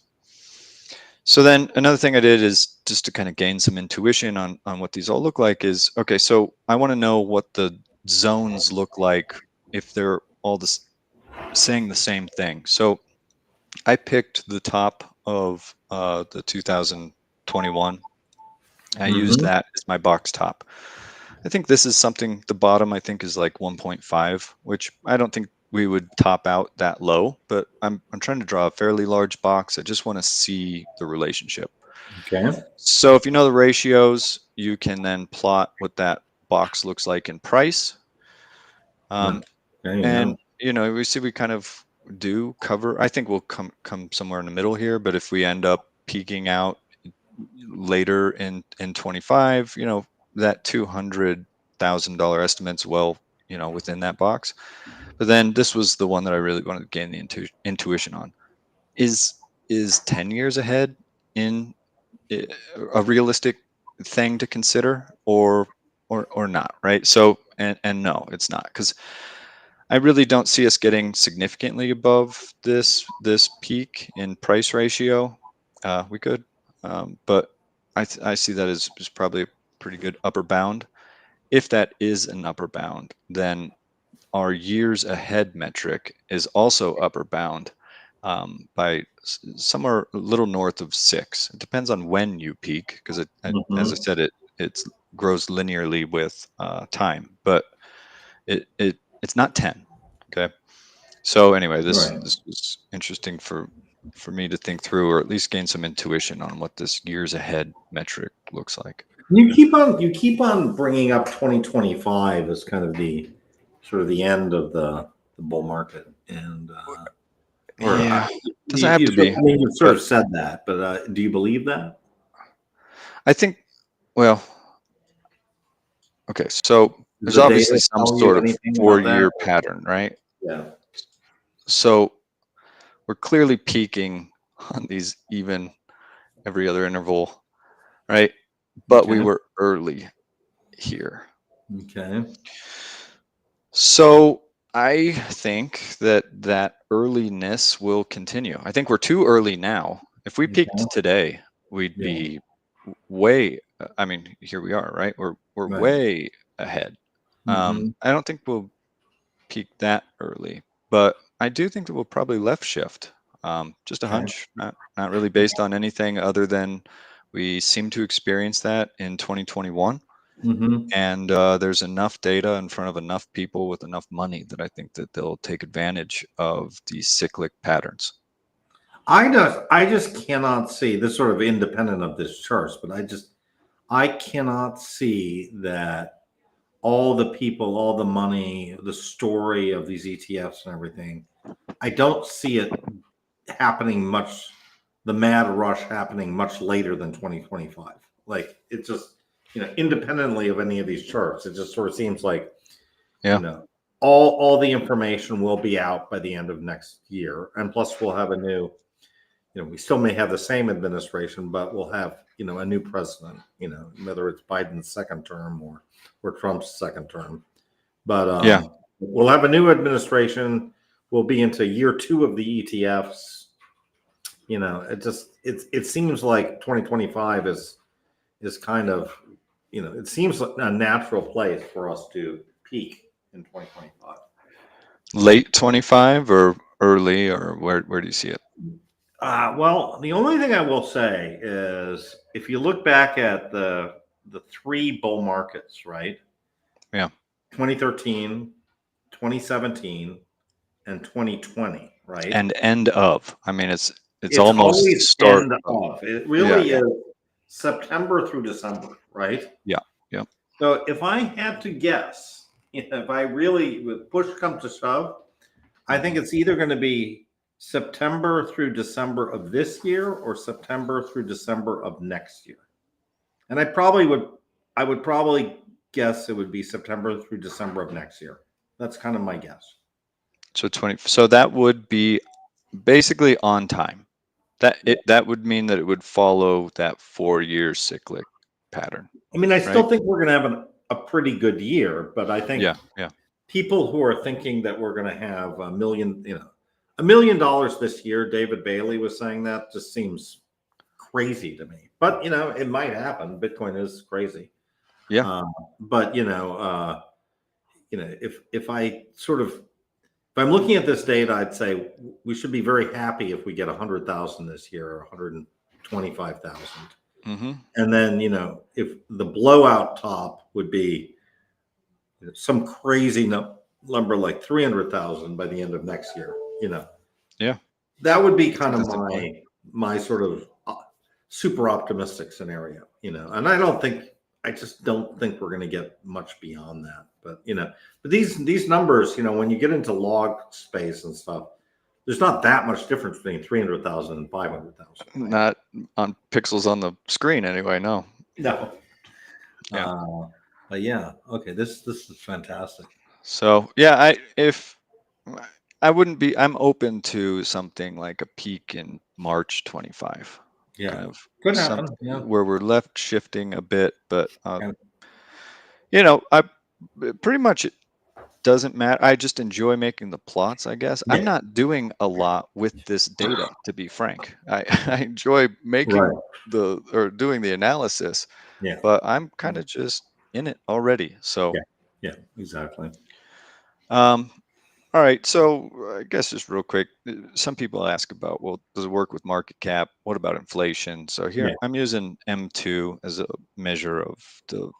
So then another thing I did is just to kind of gain some intuition on what these all look like is, okay, so I want to know what the zones look like if they're all saying the same thing. So I picked the top of the 2021. I used Mm-hmm. that as my box top. I think this is something, the bottom I think is like 1.5, which I don't think we would top out that low, but I'm trying to draw a fairly large box. I just want to see the relationship. Okay. So if you know the ratios, you can then plot what that box looks like in price. Um, Okay. Yeah. and we see we kind of do cover. I think we'll come somewhere in the middle here, but if we end up peaking out later in 25, that $200,000 estimate's well, within that box. But then this was the one that I really wanted to gain the intuition on. Is 10 years ahead in i- a realistic thing to consider, or not, right? So and no, it's not, because I really don't see us getting significantly above this peak in price ratio. We could, but I see that as probably a pretty good upper bound. If that is an upper bound, then our years ahead metric is also upper bound, by somewhere a little north of 6. It depends on when you peak, because as I Mm-hmm. said, it grows linearly with time, but it's not 10. Okay. So anyway, this Right. this was interesting for me to think through, or at least gain some intuition on what this years ahead metric looks like. You keep on bringing up 2025 as kind of the sort of the end of the bull market, and or Yeah, doesn't have you to sort of, be, I mean, you sort but of said that, but do you believe that? I think, well, okay, so Does there's the obviously data some tell you sort of anything about that? 4-year pattern, right? Yeah. So we're clearly peaking on these even every other interval, right? But we Okay. were early here. Okay. So I think that earliness will continue. I think we're too early now. If we Okay. peaked today, we'd Yeah. be way. I mean, here we are, right? We're Right. way ahead. Mm-hmm. I don't think we'll peak that early, but I do think that we'll probably left shift. Just a Okay. hunch, not really based on anything other than we seem to experience that in 2021. Mm-hmm. And there's enough data in front of enough people with enough money that I think that they'll take advantage of these cyclic patterns. I just cannot see this, sort of independent of this charts, but I cannot see that all the people, all the money, the story of these ETFs and everything. I don't see it happening much, the mad rush happening much later than 2025. Like it just, independently of any of these charts, it just sort of seems like, you Yeah, know, all the information will be out by the end of next year. And plus we'll have a new, we still may have the same administration, but we'll have, a new president, whether it's Biden's second term or Trump's second term. But yeah, we'll have a new administration. We'll be into year 2 of the ETFs. It seems like 2025 is kind of, it seems like a natural place for us to peak in 2025. late 25 or early, or where do you see it? Well, the only thing I will say is if you look back at the 3 bull markets, right? Yeah, 2013, 2017, and 2020, right? and end of. I mean, it's It's almost always start end of. of. It Yeah, really yeah, is September through December, right? yeah, yeah. So if I had to guess, if I really, with push comes to shove, I think it's either going to be September through December of this year or September through December of next year. And I would probably guess it would be September through December of next year. That's kind of my guess. So 20. So that would be basically on time. That would mean that it would follow that 4-year cyclic pattern, I mean, I right? still think we're going to have a pretty good year, but I think Yeah, yeah. people who are thinking that we're going to have $1 million this year, David Bailey was saying that just seems crazy to me. But it might happen. Bitcoin is crazy. Yeah. But if I sort of if I'm looking at this data, I'd say we should be very happy if we get 100,000 this year or 125,000. Mm-hmm. And then, if the blowout top would be some crazy number like 300,000 by the end of next year, Yeah. that would be I kind think of that's important. my sort of super optimistic scenario, and I just don't think we're going to get much beyond that. But these numbers, when you get into log space and stuff, there's not that much difference between 300,000 and 500,000. Right? Not on pixels on the screen anyway. No. No. Yeah. But yeah, okay. This is fantastic. So yeah, I'm open to something like a peak in March 25. Yeah, Kind of could happen. something Yeah. where we're left shifting a bit, but Yeah. I pretty much it doesn't matter. I just enjoy making the plots, I guess. I'm Yeah. not doing a lot with this data, to be frank. I enjoy Right. making doing the analysis, Yeah. but I'm kind of just in it already. So, Yeah. Yeah. Exactly. um, all right. So I guess just real quick, some people ask about, well, does it work with market cap? What about inflation? So here Yeah. I'm using M2 as a measure of the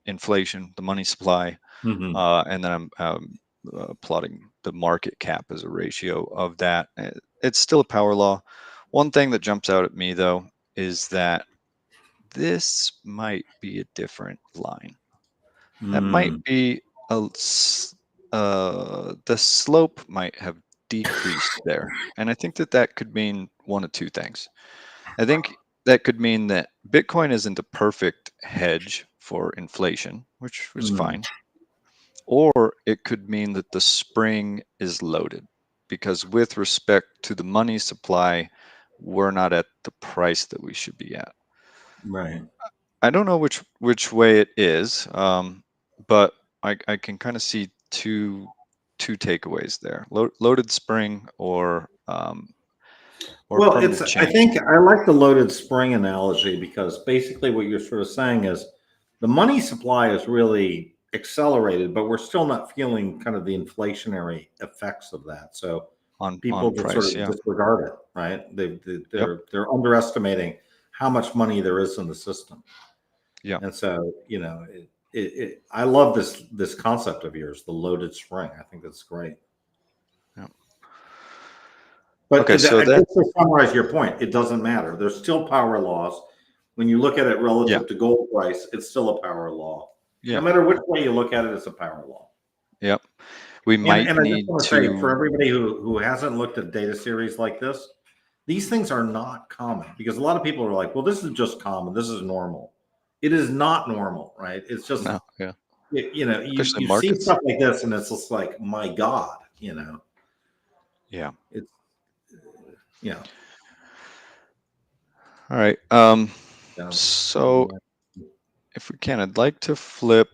inflation, the money supply, Hmm. and then I'm plotting the market cap as a ratio of that. It's still a power law. One thing that jumps out at me though is that this might be a different line. That might Mm. be the slope might have decreased there. And I think that that could mean one of two things. I think that could mean that Bitcoin isn't a perfect hedge for inflation, which was Mm. fine. Or it could mean that the spring is loaded because with respect to the money supply, we're not at the price that we should be at. Right. I don't know which way it is, but I can kind of see two takeaways there: loaded spring or Well, permanent I change. think I like the loaded spring analogy because basically what you're sort of saying is the money supply is really accelerated, but we're still not feeling kind of the inflationary effects of that. So On people just sort price. of Yeah. disregard it, right? Yep. They're underestimating how much money there is in the system, Yeah. and so I love this concept of yours, the loaded spring. I think that's great. Yeah. But Okay. So that. just to summarize your point, it doesn't matter. There's still power laws. When you look at it Yeah. relative to gold price, it's still a power law. No Yeah. matter which way you look at it, it's a power law. Yep. We might And I just need want to say for to. everybody who hasn't looked at data series like this, these things are not common because a lot of people are like, well, this is just common. This is normal. It is not normal, right? It's just, No. Yeah. Especially you see markets. stuff like this and it's just like, my God, Yeah. it's, yeah. All right. So if we can, I'd like to flip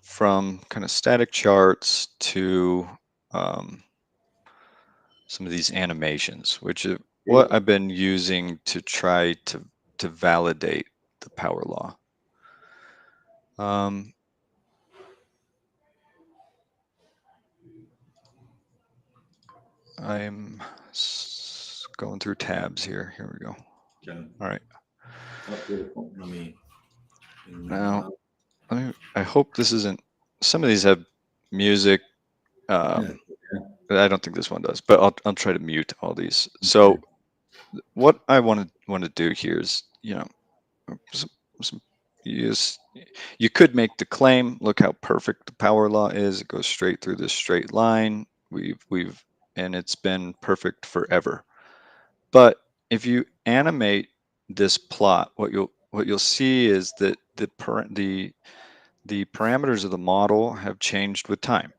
from kind of static charts to um, some of these animations, which is what I've been using to try to validate the power law. I'm going through tabs here. Here we go. Okay. All right. Oh, beautiful. Let me Now, I hope this isn't. Some of these have music. yeah. I don't think this one does, but I'll try to mute all these. So what I want to do here is, some you could make the claim, look how perfect the power law is. It goes straight through this straight line. And it's been perfect forever. But if you animate this plot, what you'll see is that the parameters of the model have changed with time.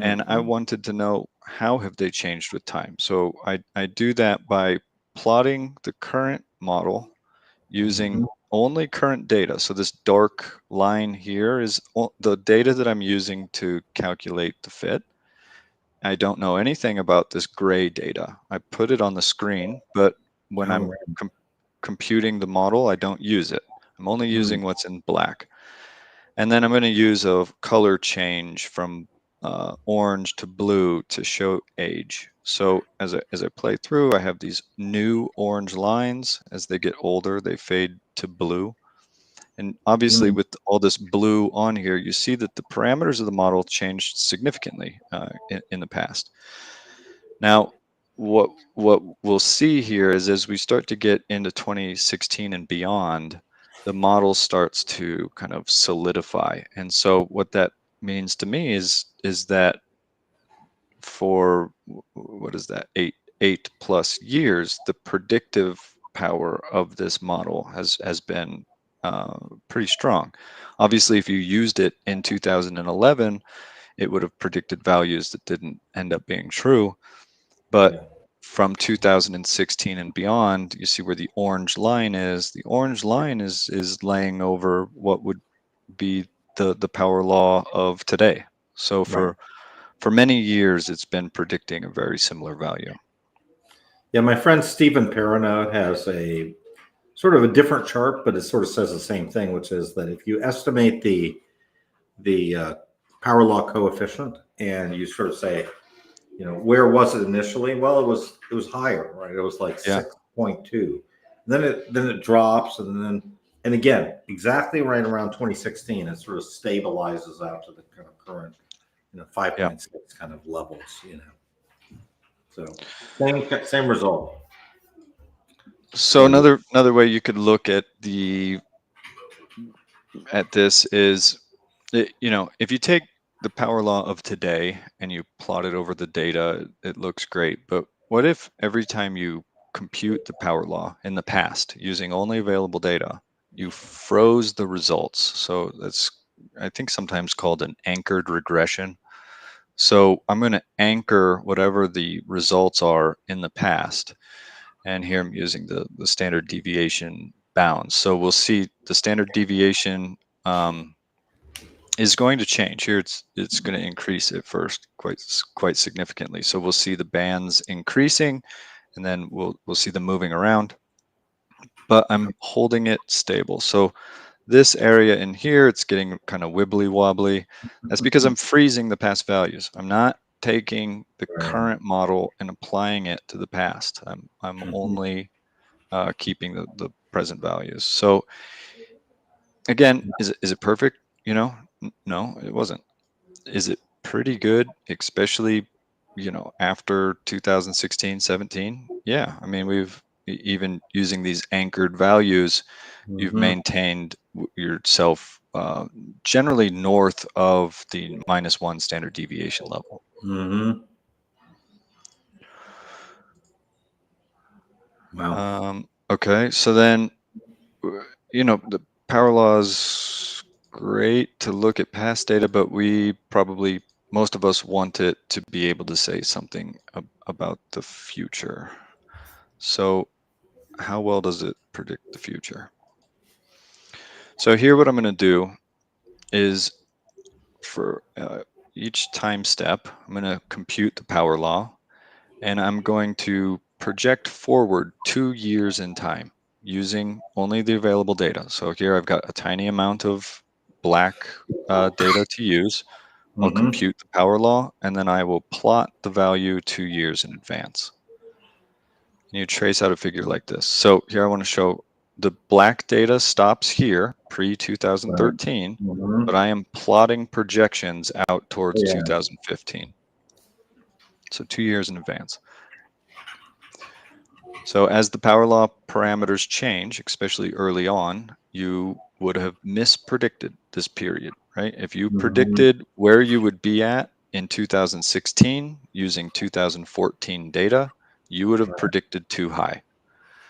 And I Mhm. wanted to know, how have they changed with time? So I do that by plotting the current model using Mhm. only current data. So this dark line here is the data that I'm using to calculate the fit. I don't know anything about this gray data. I put it on the screen, but when Oh, I'm computing the model, I don't use it. I'm only mm, using what's in black. And then I'm going to use a color change from orange to blue to show age. So as I play through, I have these new orange lines. As they get older, they fade to blue. And obviously, mm, with all this blue on here, you see that the parameters of the model changed significantly in the past. Now, what we'll see here is, as we start to get into 2016 and beyond, the model starts to kind of solidify. And so what that means to me is that for what is that, eight plus years, the predictive power of this model has been pretty strong. Obviously, if you used it in 2011, it would have predicted values that didn't end up being true. But yeah, from 2016 and beyond, you see where the orange line is. The orange line is laying over what would be the power law of today. So right. for many years, it's been predicting a very similar value. Yeah, my friend Stephen Perrino has a sort of a different chart, but it sort of says the same thing, which is that if you estimate the power law coefficient and you sort of say, where was it initially? Well, it was higher, right? It was like Yeah, 6.2. Then it drops, and again, exactly right around 2016, it sort of stabilizes out to the kind of current, yeah. 5.6 kind of levels. So same result. So And another way you could look at this is, if you take the power law of today and you plot it over the data, it looks great. But what if every time you compute the power law in the past using only available data, you froze the results? So that's, I think, sometimes called an anchored regression. So I'm going to anchor whatever the results are in the past. And here I'm using the standard deviation bounds. So we'll see the standard deviation is going to change. Here it's going to increase at first quite significantly. So we'll see the bands increasing, and then we'll see them moving around. But I'm holding it stable. So this area in here, it's getting kind of wibbly wobbly. That's because I'm freezing the past values. I'm not taking the right. current model and applying it to the past. I'm Mhm. only keeping the present values. So again, is it perfect? No, it wasn't. Is it pretty good, especially after 2016, 17? Yeah, I mean, we've even using these anchored values, you've Mhm. maintained yourself generally north of the -1 standard deviation level. Mhm. Wow. Okay, so then the power law is great to look at past data, but we probably, most of us, want it to be able to say something about the future. So how well does it predict the future? So here, what I'm going to do is, for each time step, I'm going to compute the power law, and I'm going to project forward 2 years in time using only the available data. So here I've got a tiny amount of black data to use. I'll Mhm. compute the power law, and then I will plot the value 2 years in advance. And you trace out a figure like this. So here I want to show the black data stops here, pre Right. 2013, but Mhm. I am plotting projections out towards Yeah. 2015. So 2 years in advance. So as the power law parameters change, especially early on, you would have mispredicted this period, right? If you Mhm. predicted where you would be at in 2016 using 2014 data, you would have predicted too high.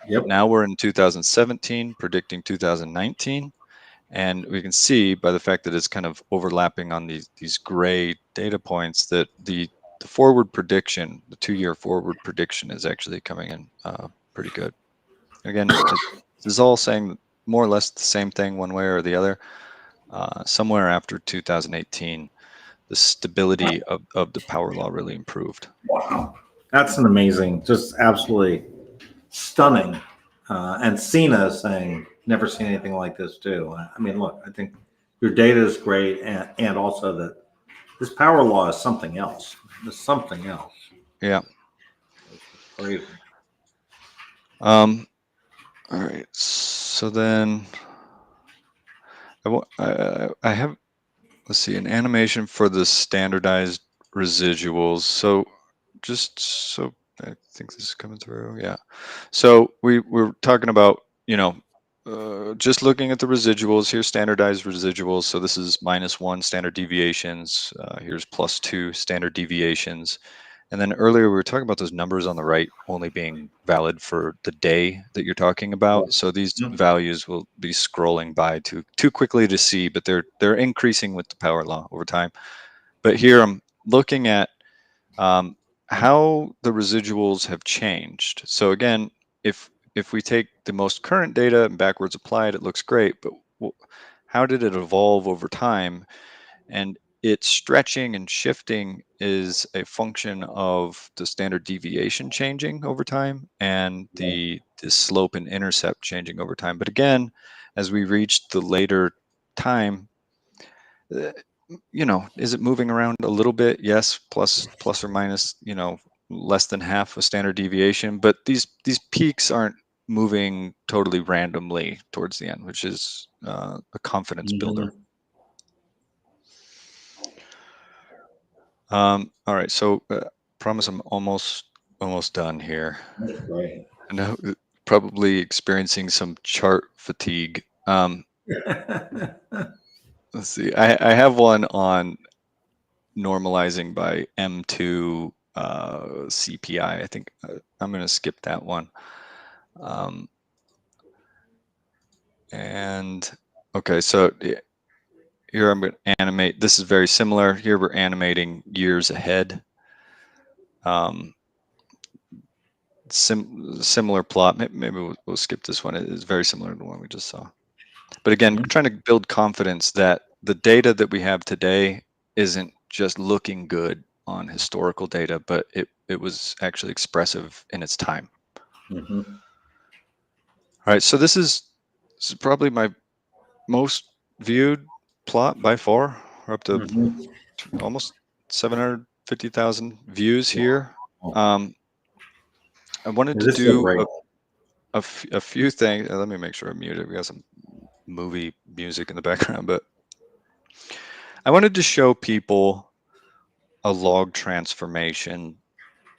But Yep. now we're in 2017 predicting 2019, and we can see by the fact that it's kind of overlapping on these gray data points that the forward prediction, the 2-year forward prediction, is actually coming in pretty good. Again, this is all saying more or less the same thing one way or the other. Somewhere after 2018, the stability of the power law really improved. Wow. That's an amazing, just absolutely stunning. And Cena saying, never seen anything like this too. I mean, look, I think your data is great, and also that this power law is something else. It's something else. Yeah. It's crazy. All right. So then I have, let's see, an animation for the standardized residuals. So just so I think this is coming through. Yeah. So we're talking about, just looking at the residuals here, standardized residuals. So this is -1 standard deviations. Here's +2 standard deviations. And then earlier we were talking about those numbers on the right only being valid for the day that you're talking about. So these Yep. values will be scrolling by too quickly to see, but they're increasing with the power law over time. But here I'm looking at um, how the residuals have changed. So again, if we take the most current data and backwards apply it, it looks great. But how did it evolve over time? And its stretching and shifting is a function of the standard deviation changing over time and the slope and intercept changing over time. But again, as we reach the later time, uh, is it moving around a little bit? Yes, plus or minus, less than half a standard deviation. But these peaks aren't moving totally randomly towards the end, which is a confidence builder. Mhm. All right, so promise I'm almost done here. That's great. I know probably experiencing some chart fatigue. Let's see. I have one on normalizing by M2 CPI. I think I'm going to skip that one. And okay, so here I'm going to animate. This is very similar. Here we're animating years ahead. Similar plot. Maybe we'll skip this one. It is very similar to the one we just saw. But again, Mhm. trying to build confidence that the data that we have today isn't just looking good on historical data, but it was actually expressive in its time. Mhm. All right, so this is probably my most viewed plot by far. We're up to Mhm. almost 750,000 views here. Wow. Um, I wanted to This is so do great. a few things. Let me make sure I'm muted. We got some movie music in the background, but I wanted to show people a log transformation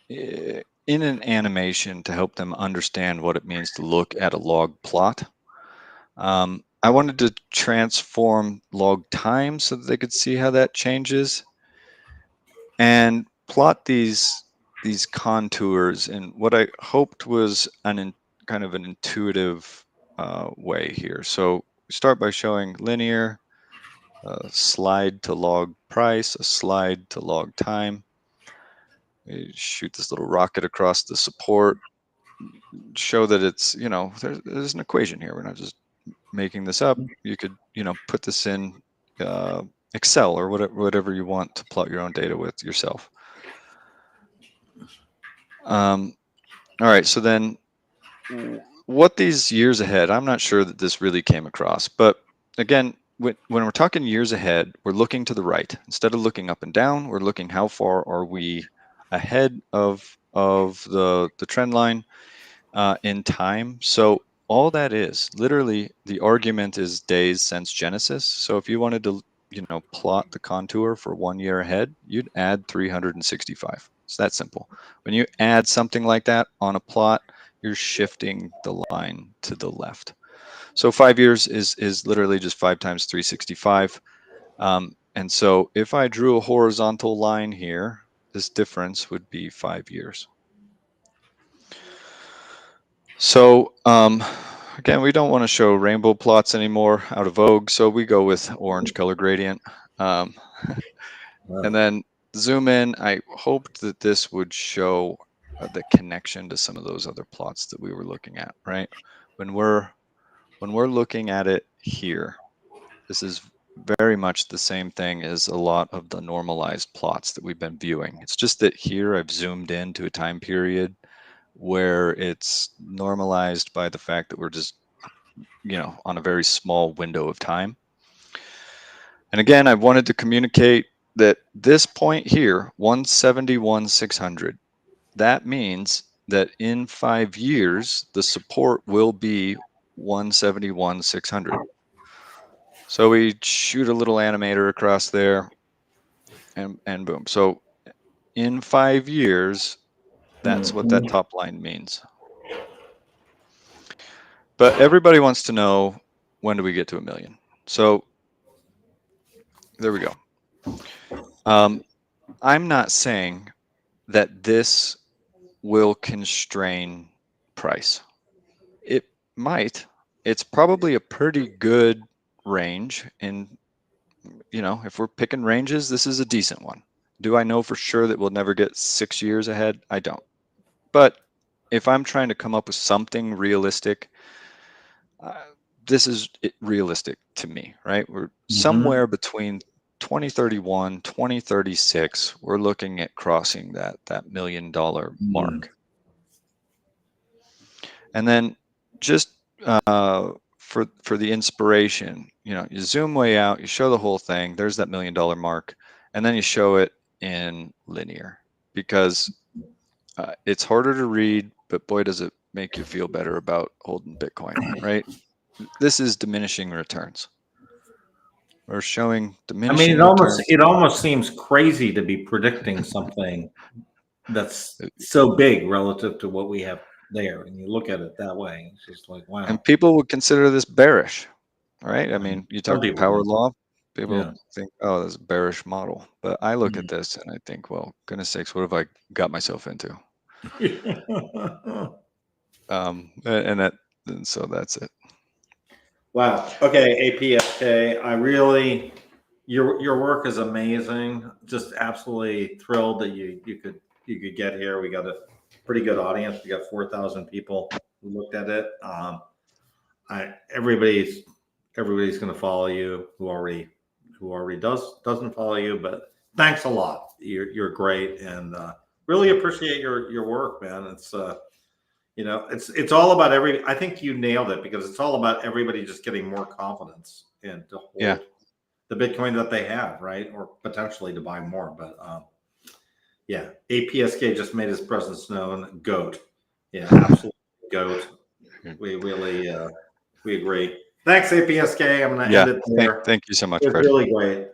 in an animation to help them understand what it means to look at a log plot. I wanted to transform log time so that they could see how that changes and plot these contours in what I hoped was kind of an intuitive way here. So we start by showing linear, a slide to log price, a slide to log time. We shoot this little rocket across the support, show that it's, there's an equation here. We're not just making this up. You could, put this in Excel or whatever you want to plot your own data with yourself. All right, so then what these years ahead, I'm not sure that this really came across, but again, when we're talking years ahead, we're looking to the right. Instead of looking up and down, we're looking how far are we ahead of the trend line in time. So all that is literally the argument is days since Genesis. So if you wanted to, plot the contour for 1 year ahead, you'd add 365. It's that simple. When you add something like that on a plot, you're shifting the line to the left. So 5 years is literally just 5 times 365. And so if I drew a horizontal line here, this difference would be 5 years. So again, we don't want to show rainbow plots anymore, out of vogue. So we go with orange color gradient. And then zoom in. I hoped that this would show the connection to some of those other plots that we were looking at, right? When we're looking at it here, this is very much the same thing as a lot of the normalized plots that we've been viewing. It's just that here I've zoomed into a time period where it's normalized by the fact that we're just, on a very small window of time. And again, I wanted to communicate that this point here, 171,600, that means that in 5 years, the support will be 171,600. So we shoot a little animator across there and boom. So in 5 years, that's what that top line means. But everybody wants to know, when do we get to 1 million? So there we go. I'm not saying that this will constrain price. It might. It's probably a pretty good range. And, if we're picking ranges, this is a decent one. Do I know for sure that we'll never get 6 years ahead? I don't. But if I'm trying to come up with something realistic, this is realistic to me, right? We're somewhere between 2031, 2036, we're looking at crossing that $1 million mark. And then just for the inspiration, you zoom way out, you show the whole thing, there's that $1 million mark, and then you show it in linear, because it's harder to read, but boy, does it make you feel better about holding Bitcoin, right? This is diminishing returns. We're showing diminishing returns. It almost seems crazy to be predicting something that's so big relative to what we have there. And you look at it that way, it's just like, wow. And people would consider this bearish, right? I mean, you talk power law, people think, oh, that's a bearish model. But I look at this and I think, well, goodness sakes, what have I got myself into? And so that's it. Wow. Okay, APSK. Your work is amazing. Just absolutely thrilled that you could get here. We got a pretty good audience. We got 4,000 people who looked at it. Everybody's going to follow you who already doesn't follow you. But thanks a lot. You're great, and really appreciate your work, man. It's it's all about I think you nailed it, because it's all about everybody just getting more confidence and to hold the Bitcoin that they have, right? Or potentially to buy more. But APSK just made his presence known. GOAT. Yeah, absolutely GOAT. We really, we agree. Thanks, APSK. I'm going to end it there. Thank you so much, It's Fred. really great.